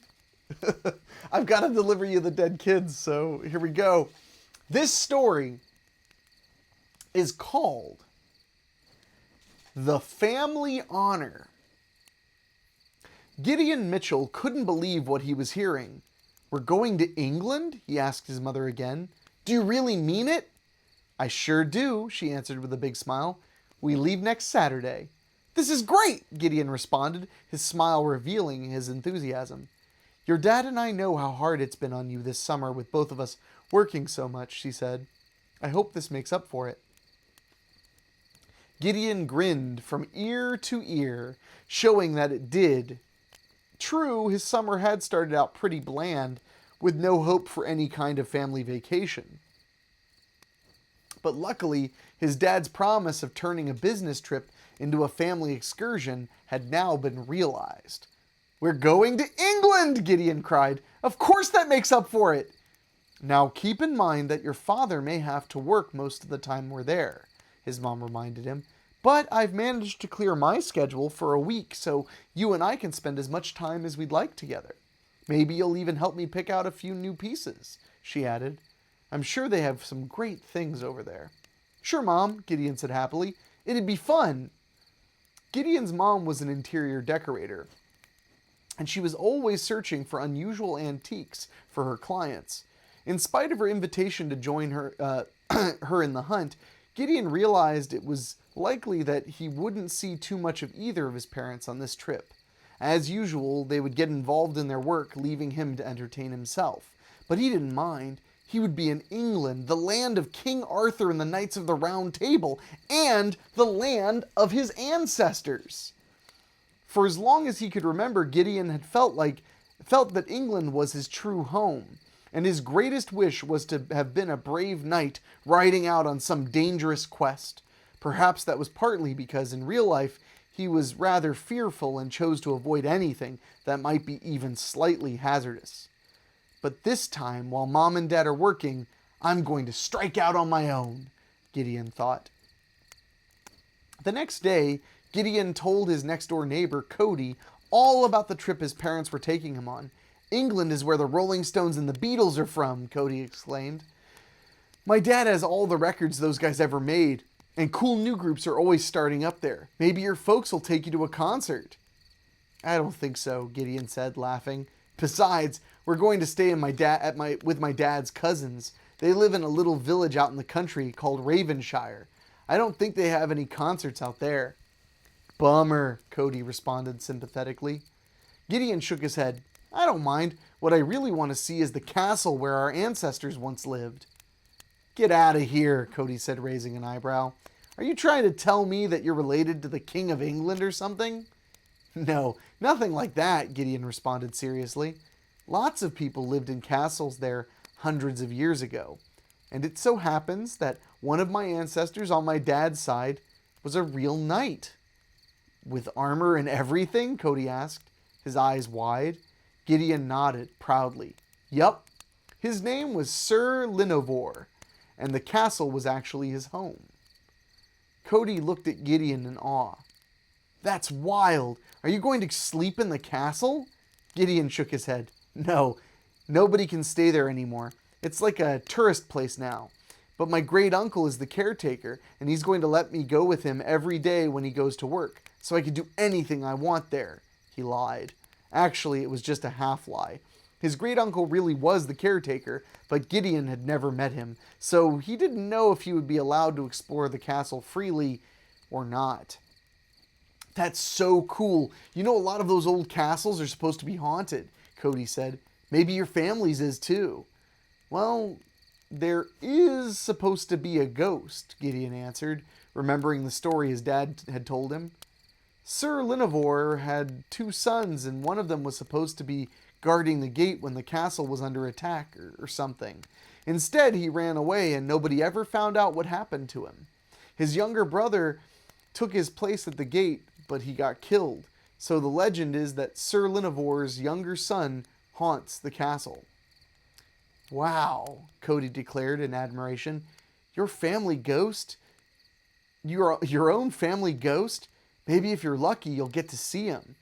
I've got to deliver you the dead kids, so here we go. This story is called The Family Honor. Gideon Mitchell couldn't believe what he was hearing. We're going to England? He asked his mother again. Do you really mean it? I sure do, she answered with a big smile. We leave next Saturday. This is great, Gideon responded, his smile revealing his enthusiasm. Your dad and I know how hard it's been on you this summer with both of us working so much, she said. I hope this makes up for it. Gideon grinned from ear to ear, showing that it did. True, his summer had started out pretty bland, with no hope for any kind of family vacation. But luckily, his dad's promise of turning a business trip into a family excursion had now been realized. We're going to England, Gideon cried. Of course that makes up for it. Now keep in mind that your father may have to work most of the time we're there, his mom reminded him. But I've managed to clear my schedule for a week so you and I can spend as much time as we'd like together. Maybe you'll even help me pick out a few new pieces, she added. I'm sure they have some great things over there. Sure, Mom, Gideon said happily. It'd be fun. Gideon's mom was an interior decorator, and she was always searching for unusual antiques for her clients. In spite of her invitation to join her in the hunt, Gideon realized it was likely that he wouldn't see too much of either of his parents on this trip. As usual, they would get involved in their work, leaving him to entertain himself. But he didn't mind. He would be in England, the land of King Arthur and the Knights of the Round Table, and the land of his ancestors. For as long as he could remember, Gideon had felt that England was his true home, and his greatest wish was to have been a brave knight riding out on some dangerous quest. Perhaps that was partly because in real life he was rather fearful and chose to avoid anything that might be even slightly hazardous. But this time, while Mom and Dad are working, I'm going to strike out on my own, Gideon thought. The next day, Gideon told his next-door neighbor, Cody, all about the trip his parents were taking him on. England is where the Rolling Stones and the Beatles are from, Cody exclaimed. My dad has all the records those guys ever made, and cool new groups are always starting up there. Maybe your folks will take you to a concert. I don't think so, Gideon said, laughing. Besides, We're going to stay with my dad's cousins. They live in a little village out in the country called Ravenshire. I don't think they have any concerts out there." "Bummer," Cody responded sympathetically. Gideon shook his head. "I don't mind. What I really want to see is the castle where our ancestors once lived." "Get out of here," Cody said, raising an eyebrow. "Are you trying to tell me that you're related to the King of England or something?" "No, nothing like that," Gideon responded seriously. "Lots of people lived in castles there hundreds of years ago. And it so happens that one of my ancestors on my dad's side was a real knight." "With armor and everything?" Cody asked, his eyes wide. Gideon nodded proudly. "Yup. His name was Sir Linovor, and the castle was actually his home." Cody looked at Gideon in awe. "That's wild. Are you going to sleep in the castle?" Gideon shook his head. "No, nobody can stay there anymore. It's like a tourist place now. But my great uncle is the caretaker, and he's going to let me go with him every day when he goes to work, so I can do anything I want there." He lied. Actually, it was just a half lie. His great uncle really was the caretaker, but Gideon had never met him, so he didn't know if he would be allowed to explore the castle freely or not. "That's so cool. You know, a lot of those old castles are supposed to be haunted," Cody said. "Maybe your family's is too." "Well, there is supposed to be a ghost," Gideon answered, remembering the story his dad had told him. "Sir Linovor had 2 sons, and one of them was supposed to be guarding the gate when the castle was under attack or something. Instead, he ran away, and nobody ever found out what happened to him. His younger brother took his place at the gate, but he got killed. So the legend is that Sir Linovor's younger son haunts the castle." "Wow," Cody declared in admiration. "Your family ghost? Your own family ghost? Maybe if you're lucky, you'll get to see him."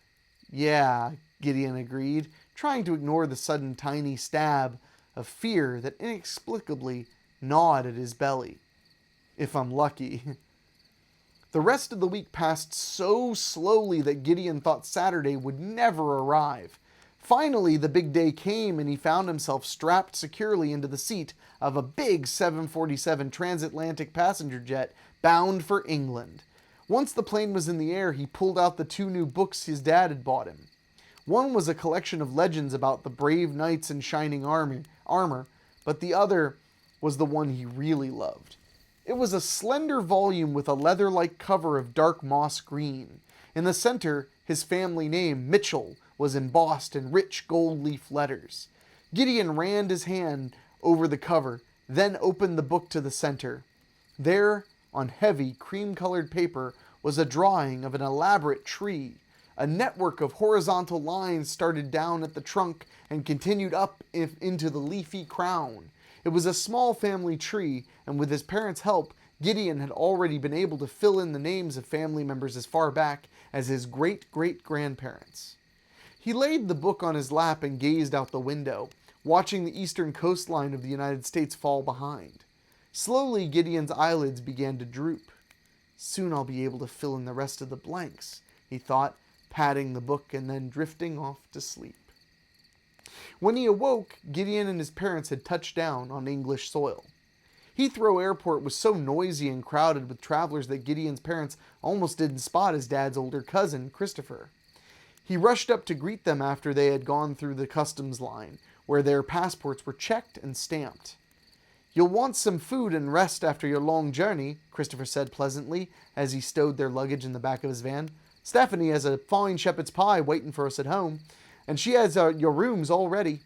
"Yeah," Gideon agreed, trying to ignore the sudden tiny stab of fear that inexplicably gnawed at his belly. "If I'm lucky." The rest of the week passed so slowly that Gideon thought Saturday would never arrive. Finally, the big day came, and he found himself strapped securely into the seat of a big 747 transatlantic passenger jet bound for England. Once the plane was in the air, he pulled out the 2 new books his dad had bought him. One was a collection of legends about the brave knights in shining armor, but the other was the one he really loved. It was a slender volume with a leather-like cover of dark moss green. In the center, his family name, Mitchell, was embossed in rich gold leaf letters. Gideon ran his hand over the cover, then opened the book to the center. There, on heavy, cream-colored paper, was a drawing of an elaborate tree. A network of horizontal lines started down at the trunk and continued up into the leafy crown. It was a small family tree, and with his parents' help, Gideon had already been able to fill in the names of family members as far back as his great-great-grandparents. He laid the book on his lap and gazed out the window, watching the eastern coastline of the United States fall behind. Slowly, Gideon's eyelids began to droop. "Soon I'll be able to fill in the rest of the blanks," he thought, patting the book and then drifting off to sleep. When he awoke, Gideon and his parents had touched down on English soil. Heathrow Airport was so noisy and crowded with travelers that Gideon's parents almost didn't spot his dad's older cousin, Christopher. He rushed up to greet them after they had gone through the customs line, where their passports were checked and stamped. "You'll want some food and rest after your long journey," Christopher said pleasantly as he stowed their luggage in the back of his van. "Stephanie has a fine shepherd's pie waiting for us at home, and she has your rooms all ready."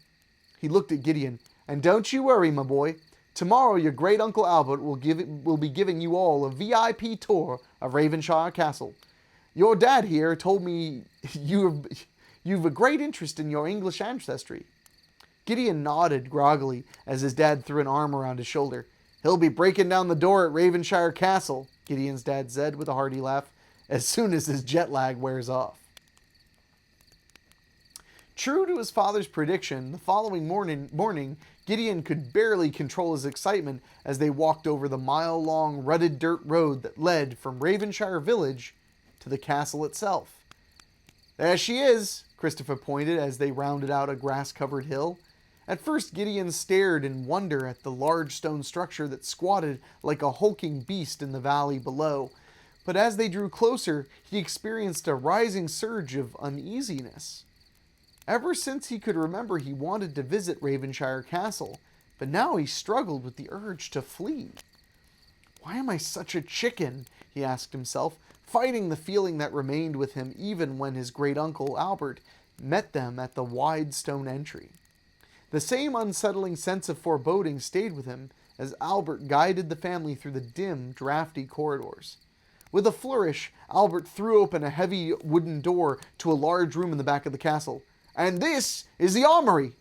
He looked at Gideon. "And don't you worry, my boy. Tomorrow your great Uncle Albert will be giving you all a VIP tour of Ravenshire Castle. Your dad here told me you've a great interest in your English ancestry." Gideon nodded groggily as his dad threw an arm around his shoulder. "He'll be breaking down the door at Ravenshire Castle," Gideon's dad said with a hearty laugh, "as soon as his jet lag wears off." True to his father's prediction, the following morning, Gideon could barely control his excitement as they walked over the mile-long rutted dirt road that led from Ravenshire Village to the castle itself. "There she is," Christopher pointed as they rounded out a grass-covered hill. At first, Gideon stared in wonder at the large stone structure that squatted like a hulking beast in the valley below. But as they drew closer, he experienced a rising surge of uneasiness. Ever since he could remember, he wanted to visit Ravenshire Castle, but now he struggled with the urge to flee. Why am I such a chicken? He asked himself, fighting the feeling that remained with him even when his great-uncle Albert met them at the wide stone entry. The same unsettling sense of foreboding stayed with him as Albert guided the family through the dim, drafty corridors. With a flourish, Albert threw open a heavy wooden door to a large room in the back of the castle. "And this is the armory,"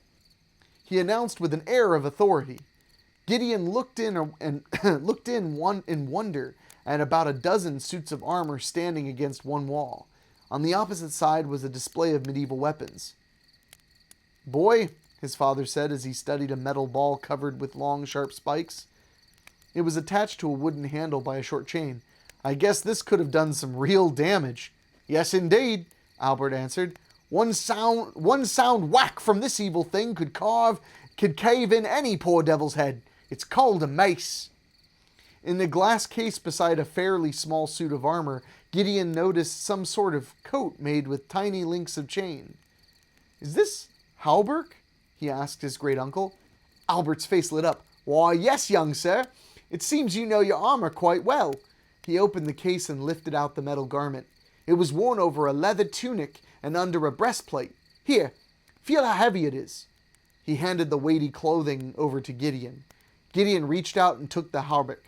he announced with an air of authority. Gideon looked in in wonder at about a dozen suits of armor standing against one wall. On the opposite side was a display of medieval weapons. "Boy," his father said as he studied a metal ball covered with long, sharp spikes. It was attached to a wooden handle by a short chain. "I guess this could have done some real damage." "Yes, indeed," Albert answered. One sound whack from this evil thing could cave in any poor devil's head. It's called a mace." In the glass case beside a fairly small suit of armor, Gideon noticed some sort of coat made with tiny links of chain. "Is this hauberk?" he asked his great-uncle. Albert's face lit up. "Why, yes, young sir. It seems you know your armor quite well." He opened the case and lifted out the metal garment. It was worn over a leather tunic and under a breastplate. "Here, feel how heavy it is." He handed the weighty clothing over to Gideon. Gideon reached out and took the hauberk.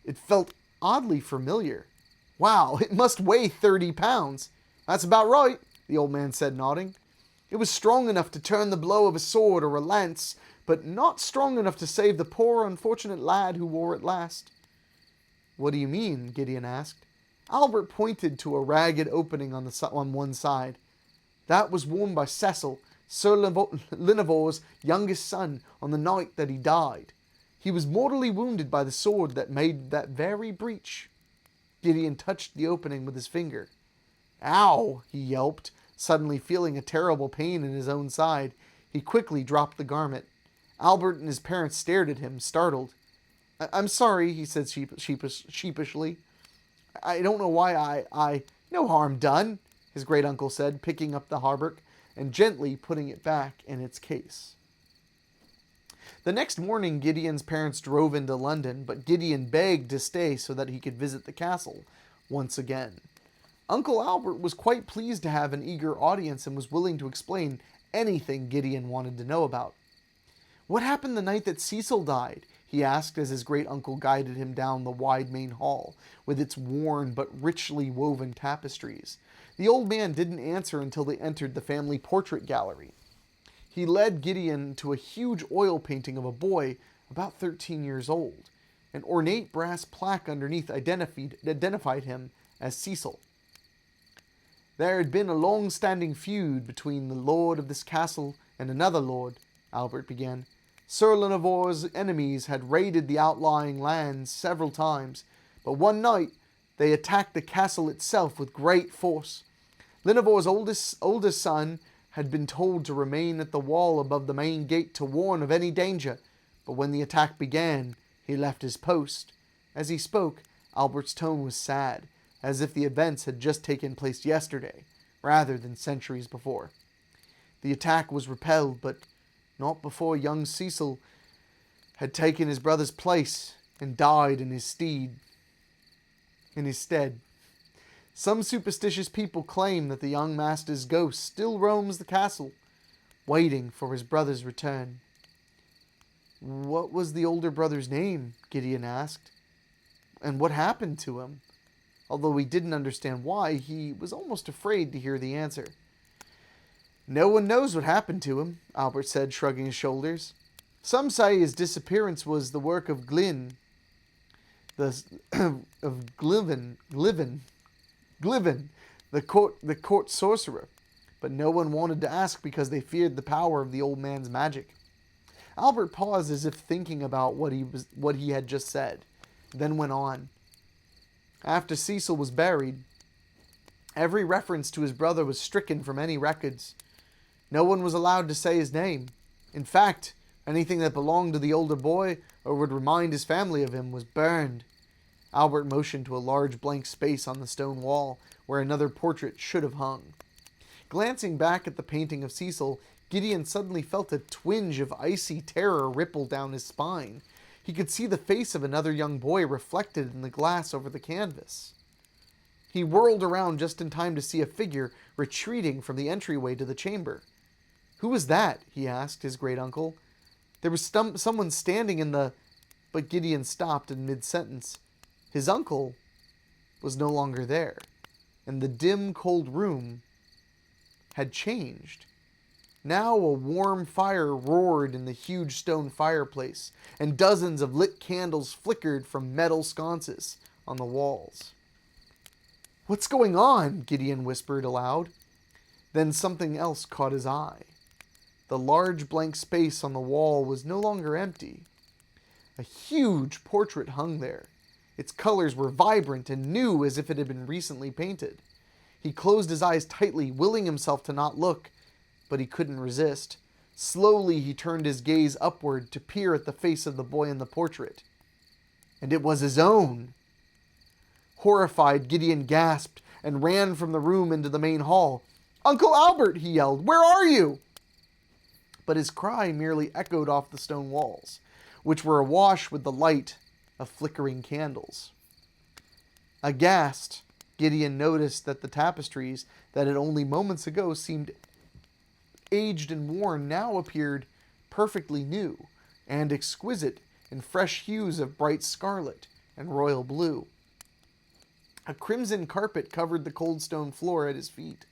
It felt oddly familiar. "Wow, it must weigh 30 pounds. "That's about right," the old man said, nodding. "It was strong enough to turn the blow of a sword or a lance, but not strong enough to save the poor unfortunate lad who wore it last." "What do you mean?" Gideon asked. Albert pointed to a ragged opening on one side. "That was worn by Cecil, Sir Linavor's youngest son, on the night that he died. He was mortally wounded by the sword that made that very breach." Gideon touched the opening with his finger. "Ow!" he yelped, suddenly feeling a terrible pain in his own side. He quickly dropped the garment. Albert and his parents stared at him, startled. "I'm sorry," he said sheepishly. "I don't know why I... No harm done," his great-uncle said, picking up the hauberk and gently putting it back in its case. The next morning, Gideon's parents drove into London, but Gideon begged to stay so that he could visit the castle once again. Uncle Albert was quite pleased to have an eager audience and was willing to explain anything Gideon wanted to know about. "What happened the night that Cecil died?" he asked as his great-uncle guided him down the wide main hall with its worn but richly woven tapestries. The old man didn't answer until they entered the family portrait gallery. He led Gideon to a huge oil painting of a boy about 13 years old. An ornate brass plaque underneath identified him as Cecil. "There had been a long-standing feud between the lord of this castle and another lord," Albert began. "Sir Linavor's enemies had raided the outlying lands several times, but one night they attacked the castle itself with great force. Linavor's oldest son had been told to remain at the wall above the main gate to warn of any danger, but when the attack began, he left his post." As he spoke, Albert's tone was sad, as if the events had just taken place yesterday, rather than centuries before. "The attack was repelled, but not before young Cecil had taken his brother's place and died in his stead. Some superstitious people claim that the young master's ghost still roams the castle, waiting for his brother's return." "What was the older brother's name?" Gideon asked. "And what happened to him?" Although he didn't understand why, he was almost afraid to hear the answer. "No one knows what happened to him," Albert said, shrugging his shoulders. "Some say his disappearance was the work of Glivin, the court sorcerer, but no one wanted to ask because they feared the power of the old man's magic." Albert paused as if thinking about what he had just said, then went on. "After Cecil was buried, every reference to his brother was stricken from any records. No one was allowed to say his name. In fact, anything that belonged to the older boy or would remind his family of him was burned. Albert motioned to a large blank space on the stone wall where another portrait should have hung. Glancing back at the painting of Cecil, Gideon suddenly felt a twinge of icy terror ripple down his spine. He could see the face of another young boy reflected in the glass over the canvas. He whirled around just in time to see a figure retreating from the entryway to the chamber. "Who was that?" he asked his great-uncle. "There was someone standing in the—" But Gideon stopped in mid-sentence. His uncle was no longer there, and the dim, cold room had changed. Now a warm fire roared in the huge stone fireplace, and dozens of lit candles flickered from metal sconces on the walls. "What's going on?" Gideon whispered aloud. Then something else caught his eye. The large blank space on the wall was no longer empty. A huge portrait hung there. Its colors were vibrant and new as if it had been recently painted. He closed his eyes tightly, willing himself to not look, but he couldn't resist. Slowly he turned his gaze upward to peer at the face of the boy in the portrait. And it was his own! Horrified, Gideon gasped and ran from the room into the main hall. "Uncle Albert!" he yelled. "Where are you?" But his cry merely echoed off the stone walls, which were awash with the light of flickering candles. Aghast, Gideon noticed that the tapestries that had only moments ago seemed aged and worn now appeared perfectly new and exquisite in fresh hues of bright scarlet and royal blue. A crimson carpet covered the cold stone floor at his feet,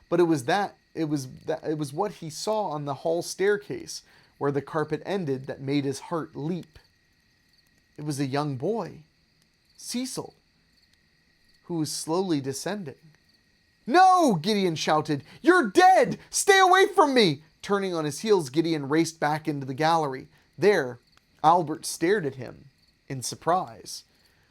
but it was what he saw on the hall staircase where the carpet ended that made his heart leap. It was a young boy, Cecil, who was slowly descending. "No!" Gideon shouted. "You're dead! Stay away from me!" Turning on his heels, Gideon raced back into the gallery. There, Albert stared at him in surprise.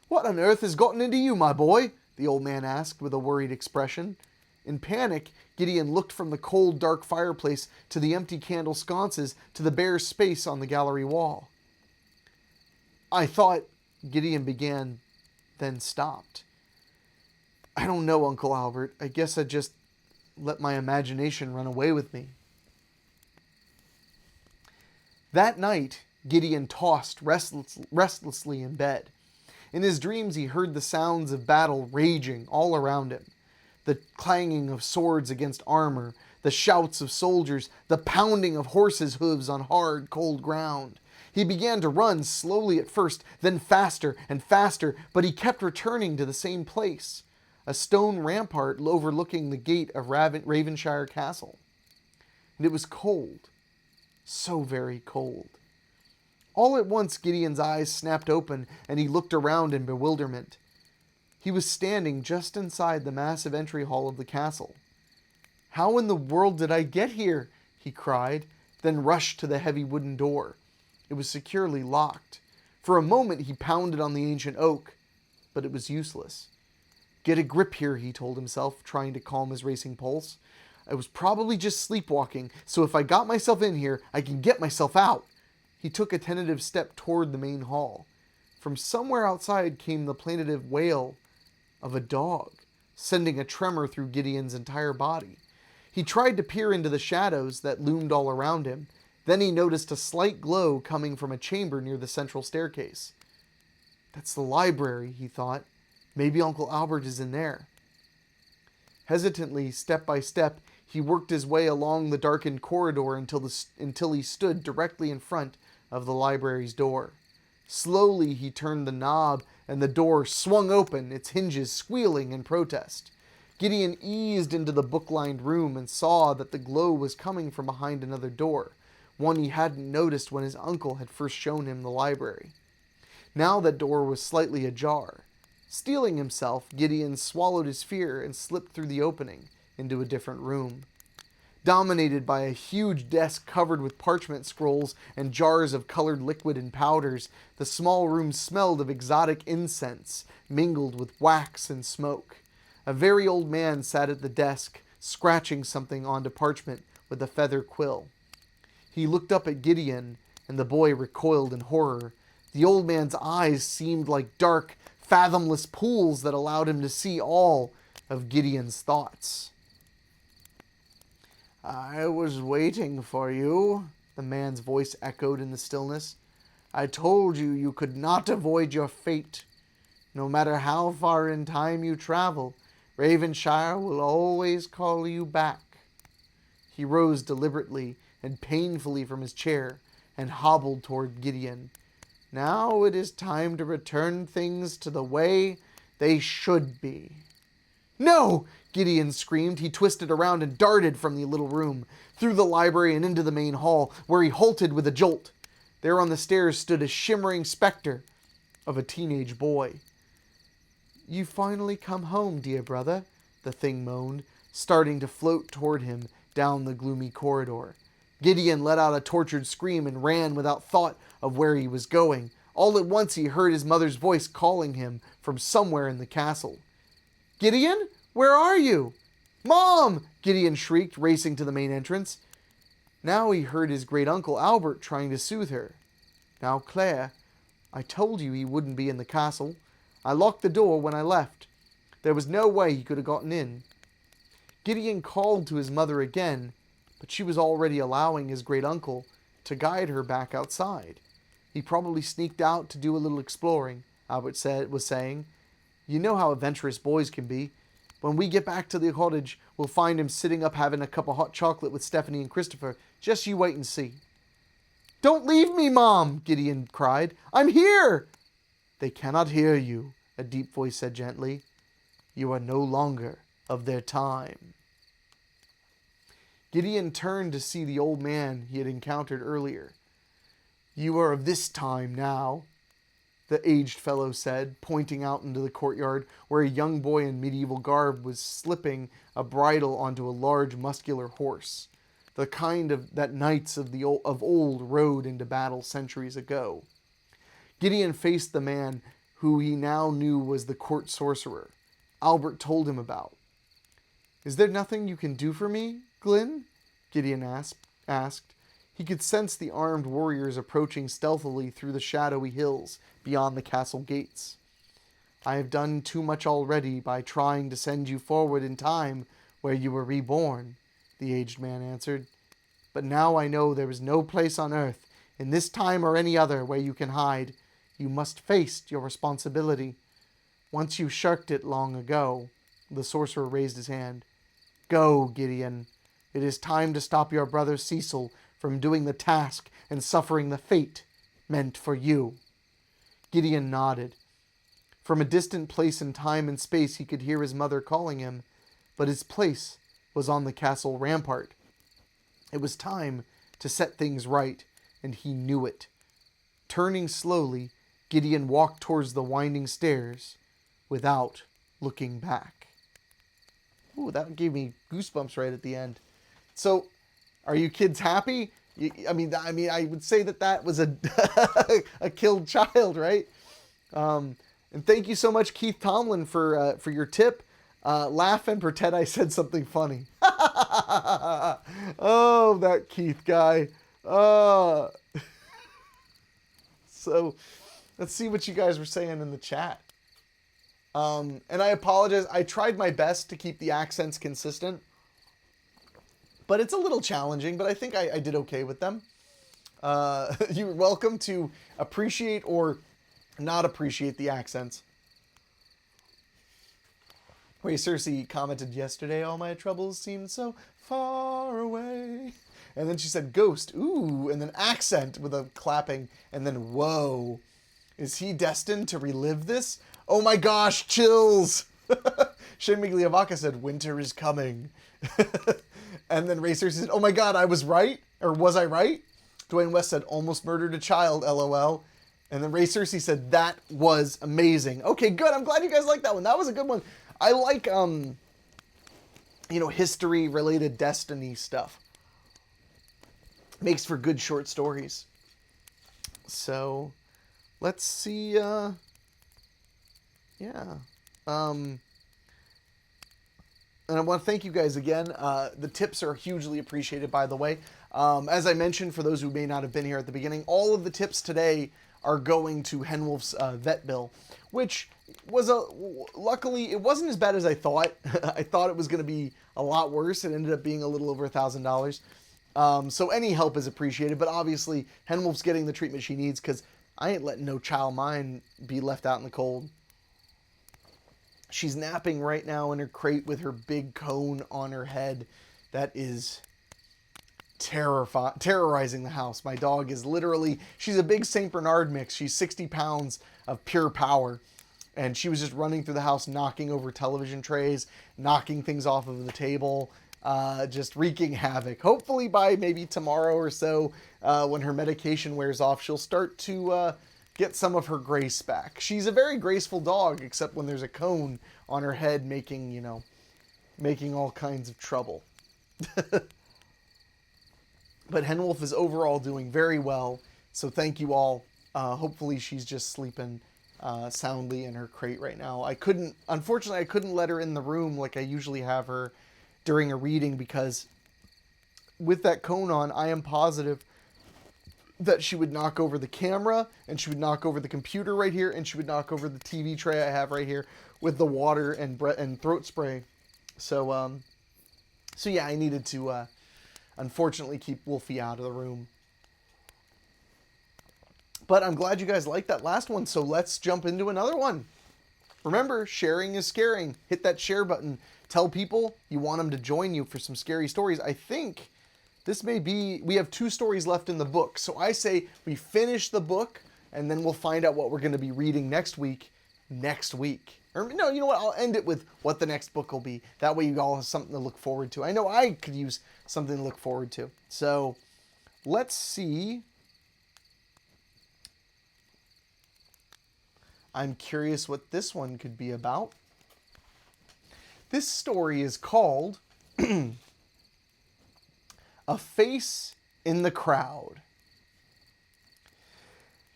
"What on earth has gotten into you, my boy?" the old man asked with a worried expression. In panic, Gideon looked from the cold, dark fireplace to the empty candle sconces to the bare space on the gallery wall. "I thought," Gideon began, then stopped. "I don't know, Uncle Albert. I guess I just let my imagination run away with me." That night, Gideon tossed restlessly in bed. In his dreams, he heard the sounds of battle raging all around him. The clanging of swords against armor, the shouts of soldiers, the pounding of horses' hooves on hard, cold ground. He began to run, slowly at first, then faster and faster, but he kept returning to the same place, a stone rampart overlooking the gate of Ravenshire Castle. And it was cold, so very cold. All at once, Gideon's eyes snapped open, and he looked around in bewilderment. He was standing just inside the massive entry hall of the castle. "How in the world did I get here?" he cried, then rushed to the heavy wooden door. It was securely locked. For a moment he pounded on the ancient oak, but it was useless. "Get a grip here," he told himself, trying to calm his racing pulse. "I was probably just sleepwalking, so if I got myself in here, I can get myself out." He took a tentative step toward the main hall. From somewhere outside came the plaintive wail of a dog, sending a tremor through Gideon's entire body. He tried to peer into the shadows that loomed all around him. Then he noticed a slight glow coming from a chamber near the central staircase. "That's the library," he thought. "Maybe Uncle Albert is in there." Hesitantly, step by step, he worked his way along the darkened corridor until he stood directly in front of the library's door. Slowly he turned the knob, and the door swung open, its hinges squealing in protest. Gideon eased into the book-lined room and saw that the glow was coming from behind another door, one he hadn't noticed when his uncle had first shown him the library. Now that door was slightly ajar. Steeling himself, Gideon swallowed his fear and slipped through the opening into a different room. Dominated by a huge desk covered with parchment scrolls and jars of colored liquid and powders, the small room smelled of exotic incense mingled with wax and smoke. A very old man sat at the desk, scratching something onto parchment with a feather quill. He looked up at Gideon, and the boy recoiled in horror. The old man's eyes seemed like dark, fathomless pools that allowed him to see all of Gideon's thoughts. "I was waiting for you," the man's voice echoed in the stillness. "I told you you could not avoid your fate. No matter how far in time you travel, Ravenshire will always call you back." He rose deliberately and painfully from his chair and hobbled toward Gideon. "Now it is time to return things to the way they should be." "No!" Gideon screamed. He twisted around and darted from the little room, through the library and into the main hall, where he halted with a jolt. There on the stairs stood a shimmering specter of a teenage boy. "You finally come home, dear brother," the thing moaned, starting to float toward him down the gloomy corridor. Gideon let out a tortured scream and ran without thought of where he was going. All at once he heard his mother's voice calling him from somewhere in the castle. "Gideon, where are you?" "Mom!" Gideon shrieked, racing to the main entrance. Now he heard his great-uncle Albert trying to soothe her. "Now, Claire, I told you he wouldn't be in the castle. I locked the door when I left. There was no way he could have gotten in." Gideon called to his mother again, but she was already allowing his great-uncle to guide her back outside. "He probably sneaked out to do a little exploring," Albert was saying. "You know how adventurous boys can be. When we get back to the cottage, we'll find him sitting up having a cup of hot chocolate with Stephanie and Christopher. Just you wait and see." "Don't leave me, Mom!" Gideon cried. "I'm here!" "They cannot hear you," a deep voice said gently. "You are no longer of their time." Gideon turned to see the old man he had encountered earlier. "You are of this time now," the aged fellow said, pointing out into the courtyard where a young boy in medieval garb was slipping a bridle onto a large muscular horse, the kind that knights of old rode into battle centuries ago. Gideon faced the man who he now knew was the court sorcerer Albert told him about. "Is there nothing you can do for me, Glyn?" Gideon asked. He could sense the armed warriors approaching stealthily through the shadowy hills beyond the castle gates. "I have done too much already by trying to send you forward in time where you were reborn," the aged man answered. "But now I know there is no place on earth, in this time or any other, where you can hide. You must face your responsibility. Once you shirked it long ago." The sorcerer raised his hand. "Go, Gideon. It is time to stop your brother Cecil from doing the task and suffering the fate meant for you." Gideon nodded. From a distant place in time and space he could hear his mother calling him, but his place was on the castle rampart. It was time to set things right, and he knew it. Turning slowly, Gideon walked towards the winding stairs without looking back. Ooh, that gave me goosebumps right at the end. So, are you kids happy? I mean, I would say that was a a killed child, right? And thank you so much, Keith Tomlin, for your tip. Laugh and pretend I said something funny. Oh, that Keith guy. So, let's see what you guys were saying in the chat. And I apologize. I tried my best to keep the accents consistent, but it's a little challenging, but I think I did okay with them. You're welcome to appreciate or not appreciate the accents. Wait, Cersei commented yesterday, "All my troubles seemed so far away." And then she said, "Ghost, ooh," and then accent with a clapping, and then whoa. Is he destined to relive this? Oh my gosh, chills! Shane Migliavacca said, "Winter is coming." And then Ray Cersei said, "Oh my god, I was right?" Or was I right? Dwayne West said, "Almost murdered a child, LOL." And then Ray Cersei said, "That was amazing." Okay, good. I'm glad you guys liked that one. That was a good one. I like, history-related Destiny stuff. Makes for good short stories. So, let's see, And I want to thank you guys again. The tips are hugely appreciated, by the way. As I mentioned, for those who may not have been here at the beginning, all of the tips today are going to Henwolf's vet bill, which was luckily, it wasn't as bad as I thought. I thought it was going to be a lot worse. It ended up being a little over $1,000. So any help is appreciated, but obviously Henwolf's getting the treatment she needs because I ain't letting no child mine be left out in the cold. She's napping right now in her crate with her big cone on her head. That is terrorizing the house. My dog is literally, she's a big St. Bernard mix. She's 60 pounds of pure power. And she was just running through the house, knocking over television trays, knocking things off of the table, just wreaking havoc. Hopefully by maybe tomorrow or so, when her medication wears off, she'll start to get some of her grace back. She's a very graceful dog, except when there's a cone on her head making all kinds of trouble. But Henwolf is overall doing very well, so thank you all. Hopefully she's just sleeping soundly in her crate right now. Unfortunately, I couldn't let her in the room like I usually have her during a reading, because with that cone on, I am positive that she would knock over the camera, and she would knock over the computer right here, and she would knock over the TV tray I have right here with the water and throat spray. So yeah, I needed to, unfortunately, keep Wolfie out of the room. But I'm glad you guys liked that last one, so let's jump into another one. Remember, sharing is scaring. Hit that share button. Tell people you want them to join you for some scary stories. I think this may be, we have 2 stories left in the book. So I say we finish the book, and then we'll find out what we're going to be reading next week. Or no, you know what? I'll end it with what the next book will be. That way you all have something to look forward to. I know I could use something to look forward to. So let's see. I'm curious what this one could be about. This story is called A Face in the Crowd.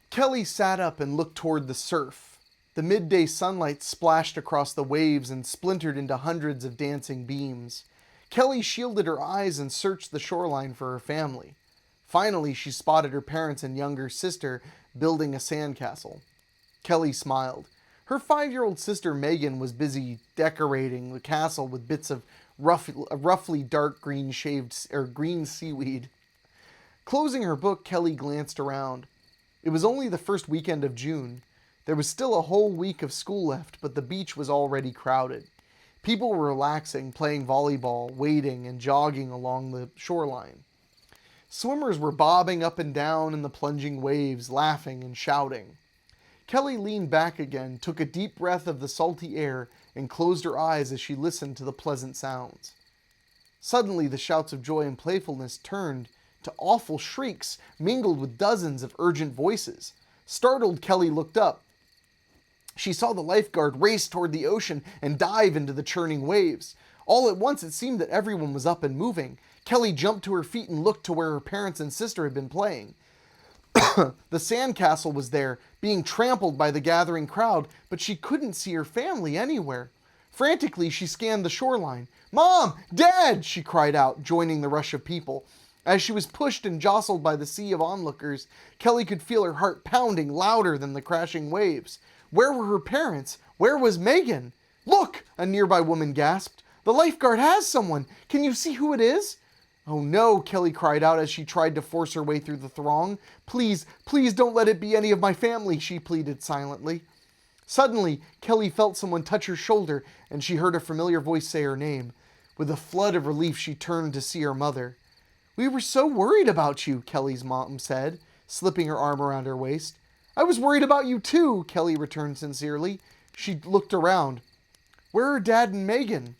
Kelly sat up and looked toward the surf. The midday sunlight splashed across the waves and splintered into hundreds of dancing beams. Kelly shielded her eyes and searched the shoreline for her family. Finally, she spotted her parents and younger sister building a sandcastle. Kelly smiled. Her 5-year-old sister Megan was busy decorating the castle with bits of roughly dark green green seaweed. Closing her book, Kelly glanced around. It was only the first weekend of June. There was still a whole week of school left, but the beach was already crowded. People were relaxing, playing volleyball, wading, and jogging along the shoreline. Swimmers were bobbing up and down in the plunging waves, laughing and shouting. Kelly leaned back again, took a deep breath of the salty air, and closed her eyes as she listened to the pleasant sounds. Suddenly, the shouts of joy and playfulness turned to awful shrieks, mingled with dozens of urgent voices. Startled, Kelly looked up. She saw the lifeguard race toward the ocean and dive into the churning waves. All at once, it seemed that everyone was up and moving. Kelly jumped to her feet and looked to where her parents and sister had been playing. The sandcastle was there, being trampled by the gathering crowd, but she couldn't see her family anywhere. Frantically, she scanned the shoreline. "Mom! Dad!" she cried out, joining the rush of people. As she was pushed and jostled by the sea of onlookers, Kelly could feel her heart pounding louder than the crashing waves. Where were her parents? Where was Megan? "Look!" a nearby woman gasped. "The lifeguard has someone! Can you see who it is?" "Oh no," Kelly cried out as she tried to force her way through the throng. Please don't let it be any of my family," she pleaded silently. Suddenly, Kelly felt someone touch her shoulder, and she heard a familiar voice say her name. With a flood of relief, she turned to see her mother. "We were so worried about you," Kelly's mom said, slipping her arm around her waist. "I was worried about you too," Kelly returned sincerely. She looked around. "Where are Dad and Megan?"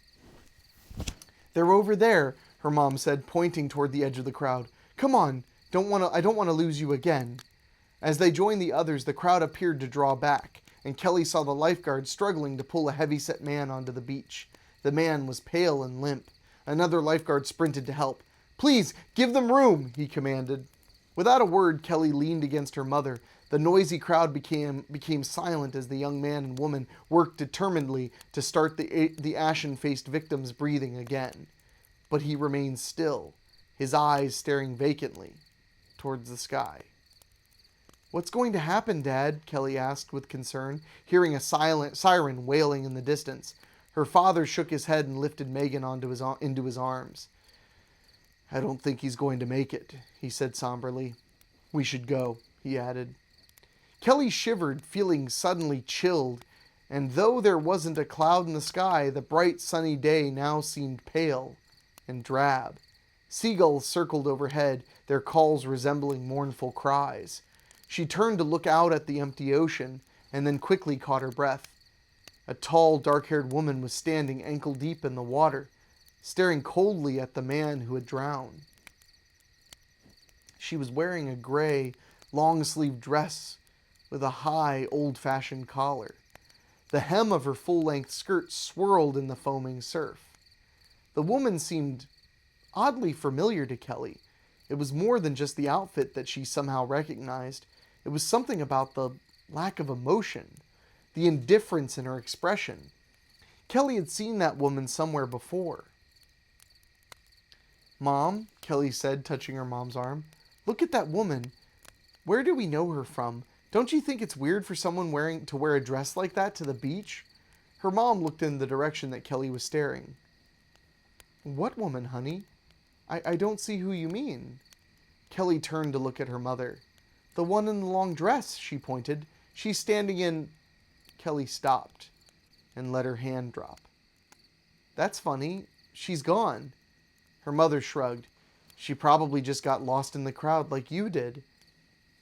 "They're over there," her mom said, pointing toward the edge of the crowd. "Come on, I don't want to lose you again." As they joined the others, the crowd appeared to draw back, and Kelly saw the lifeguard struggling to pull a heavy-set man onto the beach. The man was pale and limp. Another lifeguard sprinted to help. "Please, give them room," he commanded. Without a word, Kelly leaned against her mother, The noisy crowd became silent as the young man and woman worked determinedly to start the ashen-faced victim's breathing again. But he remained still, his eyes staring vacantly towards the sky. "What's going to happen, Dad?" Kelly asked with concern, hearing a siren wailing in the distance. Her father shook his head and lifted Megan into his arms. "I don't think he's going to make it," he said somberly. "We should go," he added. Kelly shivered, feeling suddenly chilled, and though there wasn't a cloud in the sky, the bright sunny day now seemed pale and drab. Seagulls circled overhead, their calls resembling mournful cries. She turned to look out at the empty ocean, and then quickly caught her breath. A tall, dark-haired woman was standing ankle-deep in the water, staring coldly at the man who had drowned. She was wearing a gray, long-sleeved dress with a high, old-fashioned collar. The hem of her full-length skirt swirled in the foaming surf. The woman seemed oddly familiar to Kelly. It was more than just the outfit that she somehow recognized. It was something about the lack of emotion, the indifference in her expression. Kelly had seen that woman somewhere before. "Mom," Kelly said, touching her mom's arm, "look at that woman. Where do we know her from? Don't you think it's weird for someone to wear a dress like that to the beach?" Her mom looked in the direction that Kelly was staring. "What woman, honey? I don't see who you mean." Kelly turned to look at her mother. "The one in the long dress," she pointed. "She's standing in..." Kelly stopped and let her hand drop. "That's funny. She's gone." Her mother shrugged. "She probably just got lost in the crowd like you did."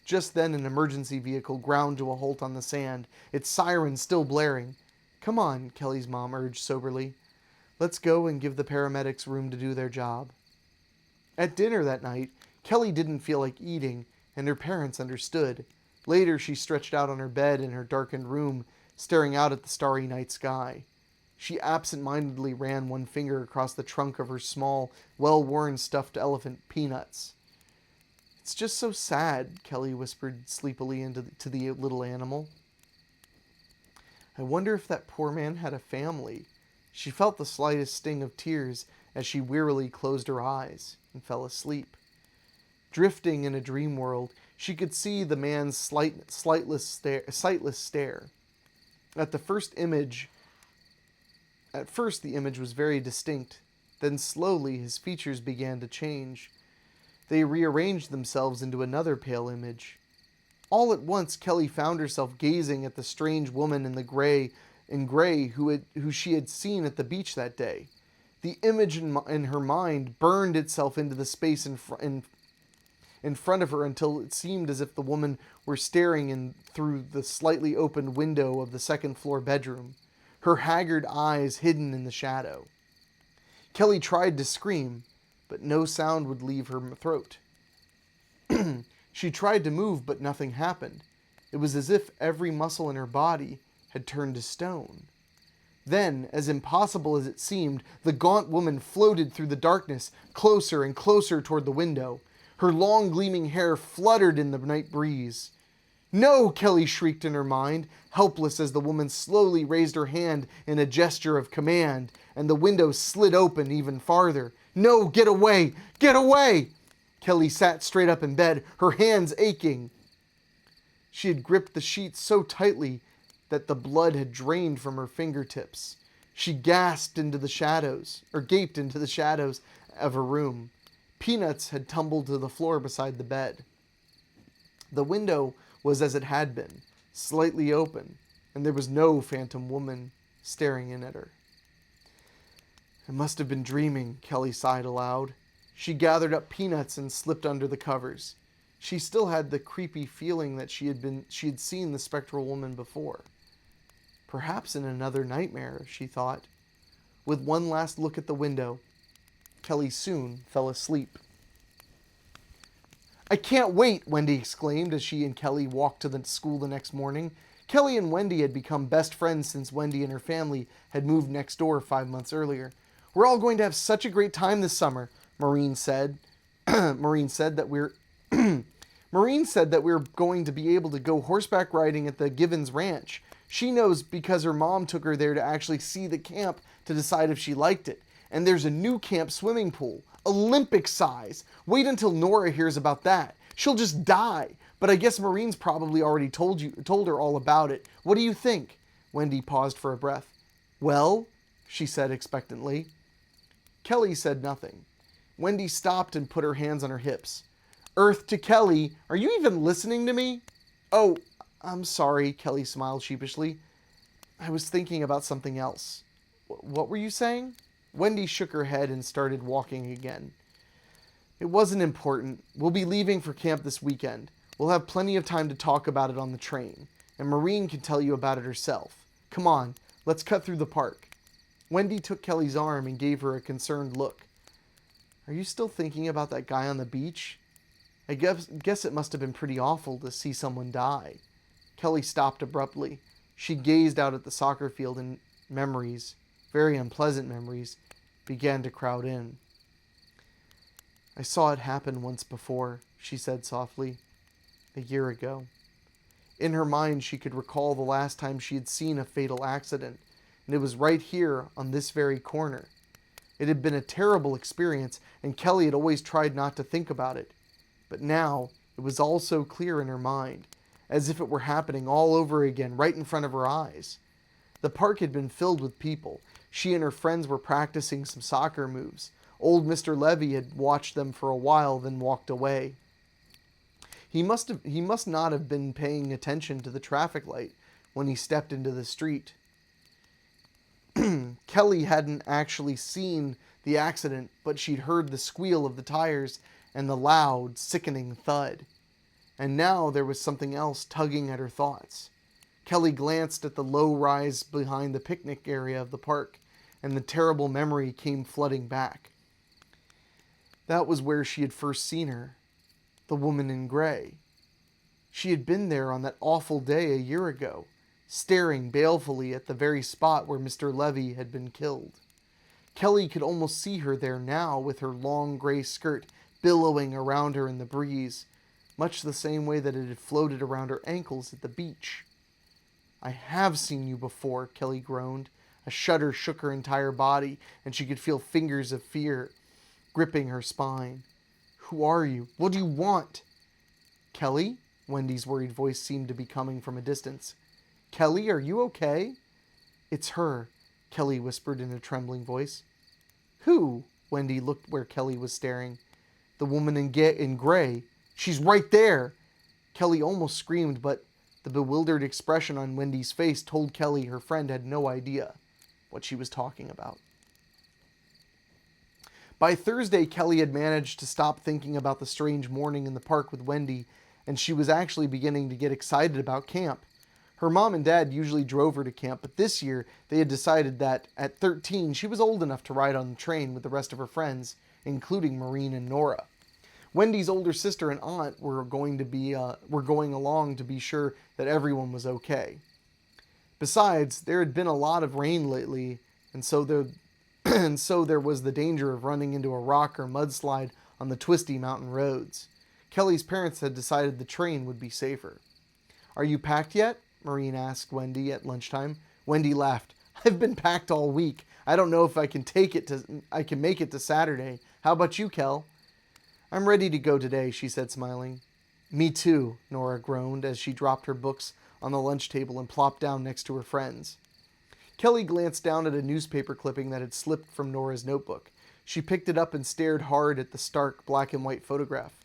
Just then an emergency vehicle ground to a halt on the sand, its siren still blaring. "Come on," Kelly's mom urged soberly. "Let's go and give the paramedics room to do their job." At dinner that night, Kelly didn't feel like eating, and her parents understood. Later, she stretched out on her bed in her darkened room, staring out at the starry night sky. She absent-mindedly ran one finger across the trunk of her small, well-worn stuffed elephant, Peanuts. "It's just so sad," Kelly whispered sleepily to the little animal. "I wonder if that poor man had a family." She felt the slightest sting of tears as she wearily closed her eyes and fell asleep. Drifting in a dream world, she could see the man's sightless stare. At first, the image was very distinct. Then slowly his features began to change. They rearranged themselves into another pale image. All at once, Kelly found herself gazing at the strange woman in gray who she had seen at the beach that day. The image in her mind burned itself into the space in front of her until it seemed as if the woman were staring in through the slightly opened window of the second-floor bedroom, her haggard eyes hidden in the shadow. Kelly tried to scream, but no sound would leave her throat. She tried to move, but nothing happened. It was as if every muscle in her body had turned to stone. Then, as impossible as it seemed, the gaunt woman floated through the darkness, closer and closer toward the window. Her long gleaming hair fluttered in the night breeze. "No!" Kelly shrieked in her mind, helpless as the woman slowly raised her hand in a gesture of command, and the window slid open even farther. "No! Get away! Get away!" Kelly sat straight up in bed, her hands aching. She had gripped the sheets so tightly that the blood had drained from her fingertips. She gaped into the shadows of her room. Peanuts had tumbled to the floor beside the bed. The window was as it had been, slightly open, and there was no phantom woman staring in at her. "I must have been dreaming," Kelly sighed aloud. She gathered up Peanuts and slipped under the covers. She still had the creepy feeling that she had seen the spectral woman before. Perhaps in another nightmare, she thought. With one last look at the window, Kelly soon fell asleep. "I can't wait," Wendy exclaimed as she and Kelly walked to the school the next morning. Kelly and Wendy had become best friends since Wendy and her family had moved next door 5 months earlier. "We're all going to have such a great time this summer," Maureen said. Maureen said that Maureen said that we were going to be able to go horseback riding at the Givens Ranch. She knows because her mom took her there to actually see the camp to decide if she liked it. And there's a new camp swimming pool, Olympic size. Wait until Nora hears about that. She'll just die. But I guess Maureen's probably already told her all about it. What do you think? Wendy paused for a breath. Well, she said expectantly. Kelly said nothing. Wendy stopped and put her hands on her hips. Earth to Kelly, are you even listening to me? Oh, I'm sorry, Kelly smiled sheepishly. I was thinking about something else. What were you saying? Wendy shook her head and started walking again. It wasn't important. We'll be leaving for camp this weekend. We'll have plenty of time to talk about it on the train, and Maureen can tell you about it herself. Come on, let's cut through the park. Wendy took Kelly's arm and gave her a concerned look. Are you still thinking about that guy on the beach? I guess it must have been pretty awful to see someone die. Kelly stopped abruptly. She gazed out at the soccer field and memories, very unpleasant memories, began to crowd in. I saw it happen once before, she said softly, a year ago. In her mind, she could recall the last time she had seen a fatal accident, and it was right here on this very corner. It had been a terrible experience, and Kelly had always tried not to think about it. But now, it was all so clear in her mind, as if it were happening all over again right in front of her eyes. The park had been filled with people. She and her friends were practicing some soccer moves. Old Mr. Levy had watched them for a while, then walked away. He must not have been paying attention to the traffic light when he stepped into the street. Kelly hadn't actually seen the accident, but she'd heard the squeal of the tires and the loud, sickening thud. And now there was something else tugging at her thoughts. Kelly glanced at the low rise behind the picnic area of the park, and the terrible memory came flooding back. That was where she had first seen her, the woman in gray. She had been there on that awful day a year ago, staring balefully at the very spot where Mr. Levy had been killed. Kelly could almost see her there now with her long gray skirt billowing around her in the breeze, much the same way that it had floated around her ankles at the beach. I have seen you before, Kelly groaned. A shudder shook her entire body, and she could feel fingers of fear gripping her spine. Who are you? What do you want? Kelly? Wendy's worried voice seemed to be coming from a distance. Kelly, are you okay? It's her, Kelly whispered in a trembling voice. Who? Wendy looked where Kelly was staring. The woman in gray. She's right there. Kelly almost screamed, but the bewildered expression on Wendy's face told Kelly her friend had no idea what she was talking about. By Thursday, Kelly had managed to stop thinking about the strange morning in the park with Wendy, and she was actually beginning to get excited about camp. Her mom and dad usually drove her to camp, but this year they had decided that at 13 she was old enough to ride on the train with the rest of her friends, including Maureen and Nora. Wendy's older sister and aunt were going along to be sure that everyone was okay. Besides, there had been a lot of rain lately, and so there was the danger of running into a rock or mudslide on the twisty mountain roads. Kelly's parents had decided the train would be safer. Are you packed yet? Maureen asked Wendy at lunchtime. Wendy laughed. I've been packed all week. I don't know if I can make it to Saturday. How about you, Kel? I'm ready to go today, she said, smiling. Me too, Nora groaned as she dropped her books on the lunch table and plopped down next to her friends. Kelly glanced down at a newspaper clipping that had slipped from Nora's notebook. She picked it up and stared hard at the stark black and white photograph.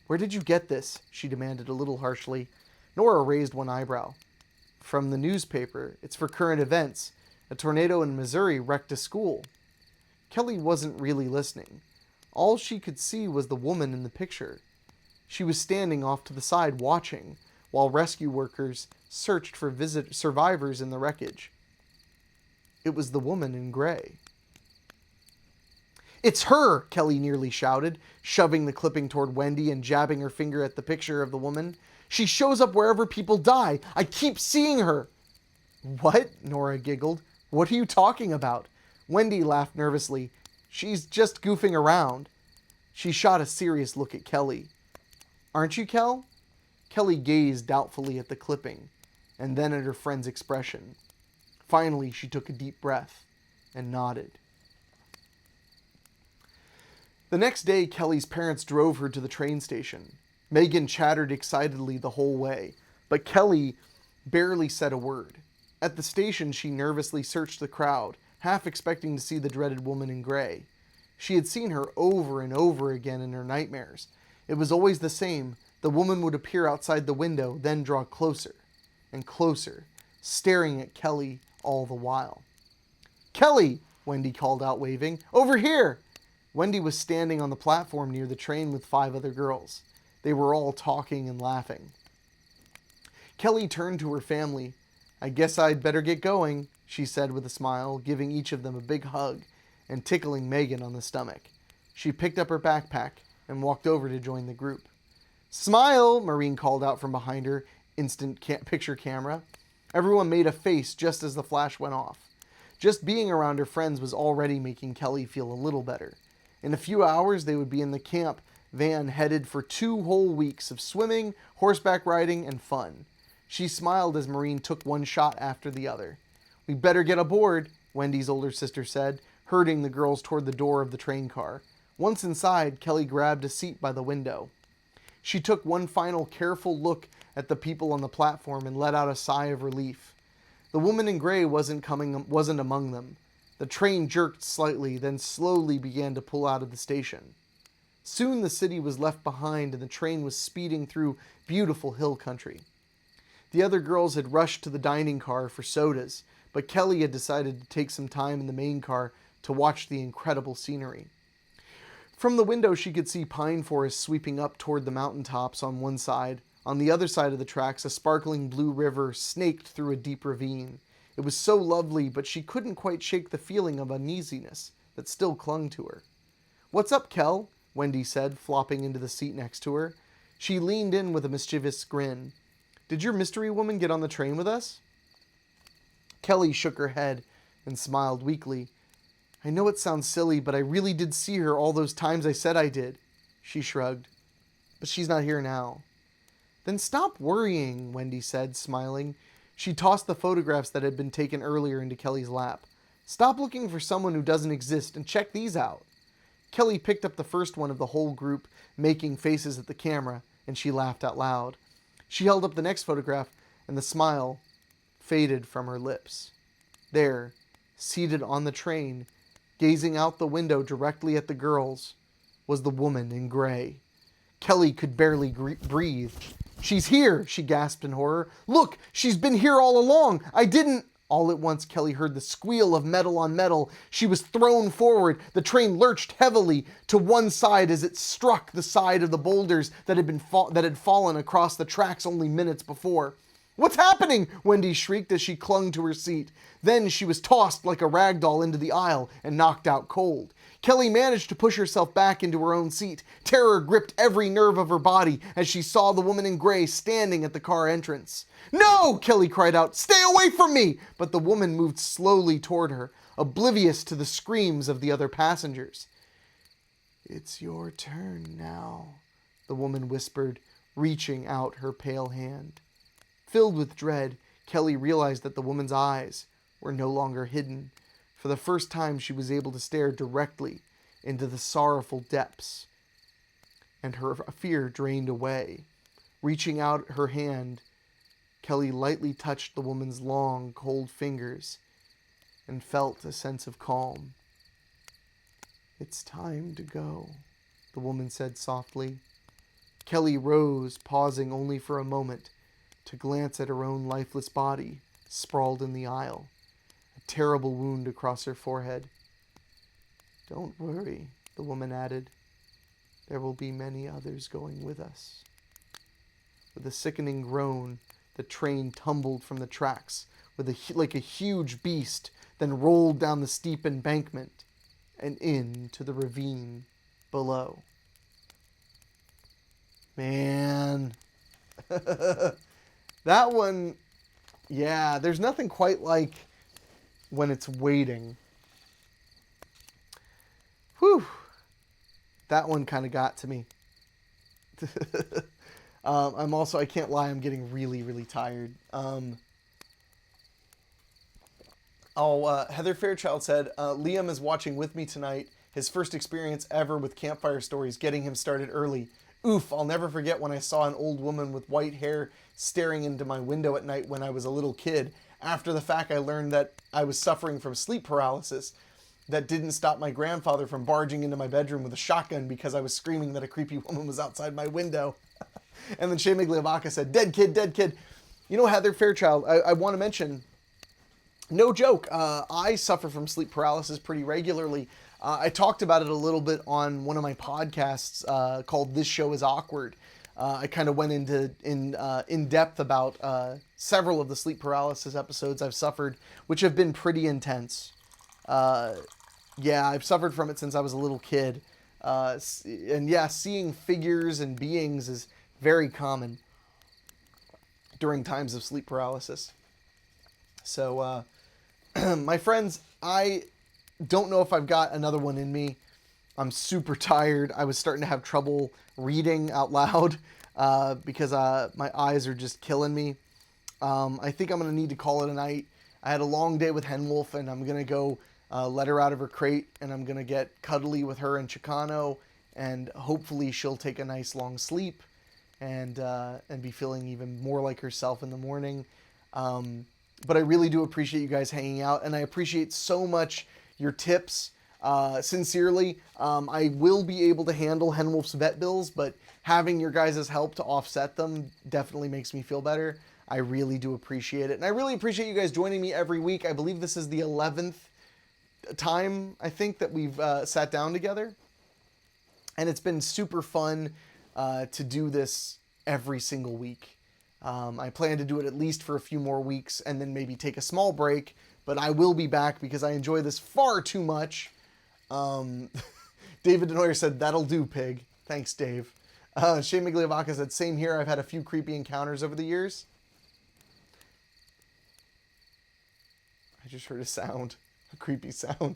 Where did you get this? She demanded a little harshly. Nora raised one eyebrow. From the newspaper. It's for current events. A tornado in Missouri wrecked a school. Kelly wasn't really listening. All she could see was the woman in the picture. She was standing off to the side watching, while rescue workers searched for survivors in the wreckage. It was the woman in gray. It's her, Kelly nearly shouted, shoving the clipping toward Wendy and jabbing her finger at the picture of the woman. She shows up wherever people die. I keep seeing her. What? Nora giggled. What are you talking about? Wendy laughed nervously. She's just goofing around. She shot a serious look at Kelly. Aren't you, Kel? Kelly gazed doubtfully at the clipping, and then at her friend's expression. Finally, she took a deep breath and nodded. The next day, Kelly's parents drove her to the train station. Megan chattered excitedly the whole way, but Kelly barely said a word. At the station, she nervously searched the crowd, half expecting to see the dreaded woman in gray. She had seen her over and over again in her nightmares. It was always the same. The woman would appear outside the window, then draw closer and closer, staring at Kelly all the while. "Kelly!" Wendy called out, waving. "Over here!" Wendy was standing on the platform near the train with 5 other girls. They were all talking and laughing. Kelly turned to her family. "I guess I'd better get going," she said with a smile, giving each of them a big hug and tickling Megan on the stomach. She picked up her backpack and walked over to join the group. "Smile!" Maureen called out from behind her instant picture camera. Everyone made a face just as the flash went off. Just being around her friends was already making Kelly feel a little better. In a few hours, they would be in the camp van headed for 2 whole weeks of swimming, horseback riding, and fun. She smiled as Maureen took one shot after the other. "We better get aboard," Wendy's older sister said, herding the girls toward the door of the train car. Once inside, Kelly grabbed a seat by the window. She took one final careful look at the people on the platform and let out a sigh of relief. The woman in gray wasn't among them. The train jerked slightly, then slowly began to pull out of the station. Soon the city was left behind and the train was speeding through beautiful hill country. The other girls had rushed to the dining car for sodas, but Kelly had decided to take some time in the main car to watch the incredible scenery. From the window, she could see pine forests sweeping up toward the mountaintops on one side. On the other side of the tracks, a sparkling blue river snaked through a deep ravine. It was so lovely, but she couldn't quite shake the feeling of uneasiness that still clung to her. "What's up, Kel?" Wendy said, flopping into the seat next to her. She leaned in with a mischievous grin. "Did your mystery woman get on the train with us?" Kelly shook her head and smiled weakly. "I know it sounds silly, but I really did see her all those times I said I did." She shrugged. "But she's not here now." "Then stop worrying," Wendy said, smiling. She tossed the photographs that had been taken earlier into Kelly's lap. "Stop looking for someone who doesn't exist and check these out." Kelly picked up the first one of the whole group, making faces at the camera, and she laughed out loud. She held up the next photograph, and the smile faded from her lips. There, seated on the train, gazing out the window directly at the girls, was the woman in gray. Kelly could barely breathe. "She's here," she gasped in horror. "Look, she's been here all along. I didn't..." All at once, Kelly heard the squeal of metal on metal. She was thrown forward. The train lurched heavily to one side as it struck the side of the boulders that had fallen across the tracks only minutes before. "What's happening?" Wendy shrieked as she clung to her seat. Then she was tossed like a rag doll into the aisle and knocked out cold. Kelly managed to push herself back into her own seat. Terror gripped every nerve of her body as she saw the woman in gray standing at the car entrance. "No!" Kelly cried out. "Stay away from me!" But the woman moved slowly toward her, oblivious to the screams of the other passengers. "It's your turn now," the woman whispered, reaching out her pale hand. Filled with dread, Kelly realized that the woman's eyes were no longer hidden. For the first time, she was able to stare directly into the sorrowful depths, and her fear drained away. Reaching out her hand, Kelly lightly touched the woman's long, cold fingers and felt a sense of calm. "It's time to go," the woman said softly. Kelly rose, pausing only for a moment to glance at her own lifeless body sprawled in the aisle, a terrible wound across her forehead. "Don't worry," the woman added. "There will be many others going with us." With a sickening groan, the train tumbled from the tracks like a huge beast, then rolled down the steep embankment and into the ravine below. Man. That one, yeah, there's nothing quite like when it's waiting. Whew. That one kind of got to me. I can't lie, I'm getting really, really tired. Heather Fairchild said, Liam is watching with me tonight. His first experience ever with Campfire Stories, getting him started early. Oof, I'll never forget when I saw an old woman with white hair staring into my window at night when I was a little kid. After the fact, I learned that I was suffering from sleep paralysis. That didn't stop my grandfather from barging into my bedroom with a shotgun because I was screaming that a creepy woman was outside my window. And then Shea Migliavacca said, dead kid, dead kid. You know, Heather Fairchild, I want to mention, no joke, I suffer from sleep paralysis pretty regularly. I talked about it a little bit on one of my podcasts called This Show is Awkward. I kind of went into in depth about several of the sleep paralysis episodes I've suffered, which have been pretty intense. Yeah, I've suffered from it since I was a little kid. And yeah, seeing figures and beings is very common during times of sleep paralysis. So, my friends, I don't know if I've got another one in me. I'm super tired. I was starting to have trouble reading out loud because my eyes are just killing me. I think I'm going to need to call it a night. I had a long day with Henwolf, and I'm going to go let her out of her crate, and I'm going to get cuddly with her and Chicano, and hopefully she'll take a nice long sleep and be feeling even more like herself in the morning. But I really do appreciate you guys hanging out, and I appreciate so much your tips. Sincerely, I will be able to handle Henwolf's vet bills, but having your guys' help to offset them definitely makes me feel better. I really do appreciate it. And I really appreciate you guys joining me every week. I believe this is the 11th time, I think, that we've sat down together. And it's been super fun to do this every single week. I plan to do it at least for a few more weeks and then maybe take a small break. But I will be back because I enjoy this far too much. David Denoyer said, that'll do, pig. Thanks, Dave. Shea Migliavacca said, same here. I've had a few creepy encounters over the years. I just heard a sound. A creepy sound.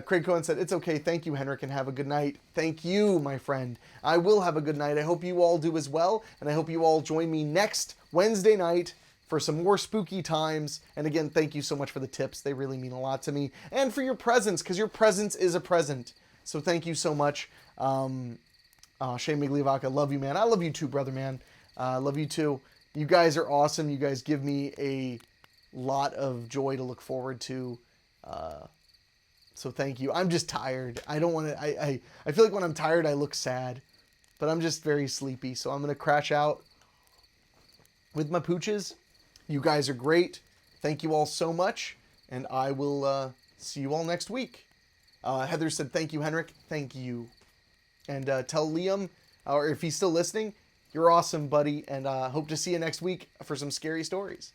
Craig Cohen said, it's okay. Thank you, Henrik, and have a good night. Thank you, my friend. I will have a good night. I hope you all do as well. And I hope you all join me next Wednesday night for some more spooky times. And again, thank you so much for the tips. They really mean a lot to me. And for your presence, because your presence is a present. So thank you so much. Shea Migliavacca, love you, man. I love you too, brother, man. Love you too. You guys are awesome. You guys give me a lot of joy to look forward to. So thank you. I'm just tired. I don't want to, I feel like when I'm tired, I look sad, but I'm just very sleepy. So I'm going to crash out with my pooches. You guys are great. Thank you all so much. And I will see you all next week. Heather said, thank you, Henrik. Thank you. And tell Liam, or if he's still listening, you're awesome, buddy. And hope to see you next week for some scary stories.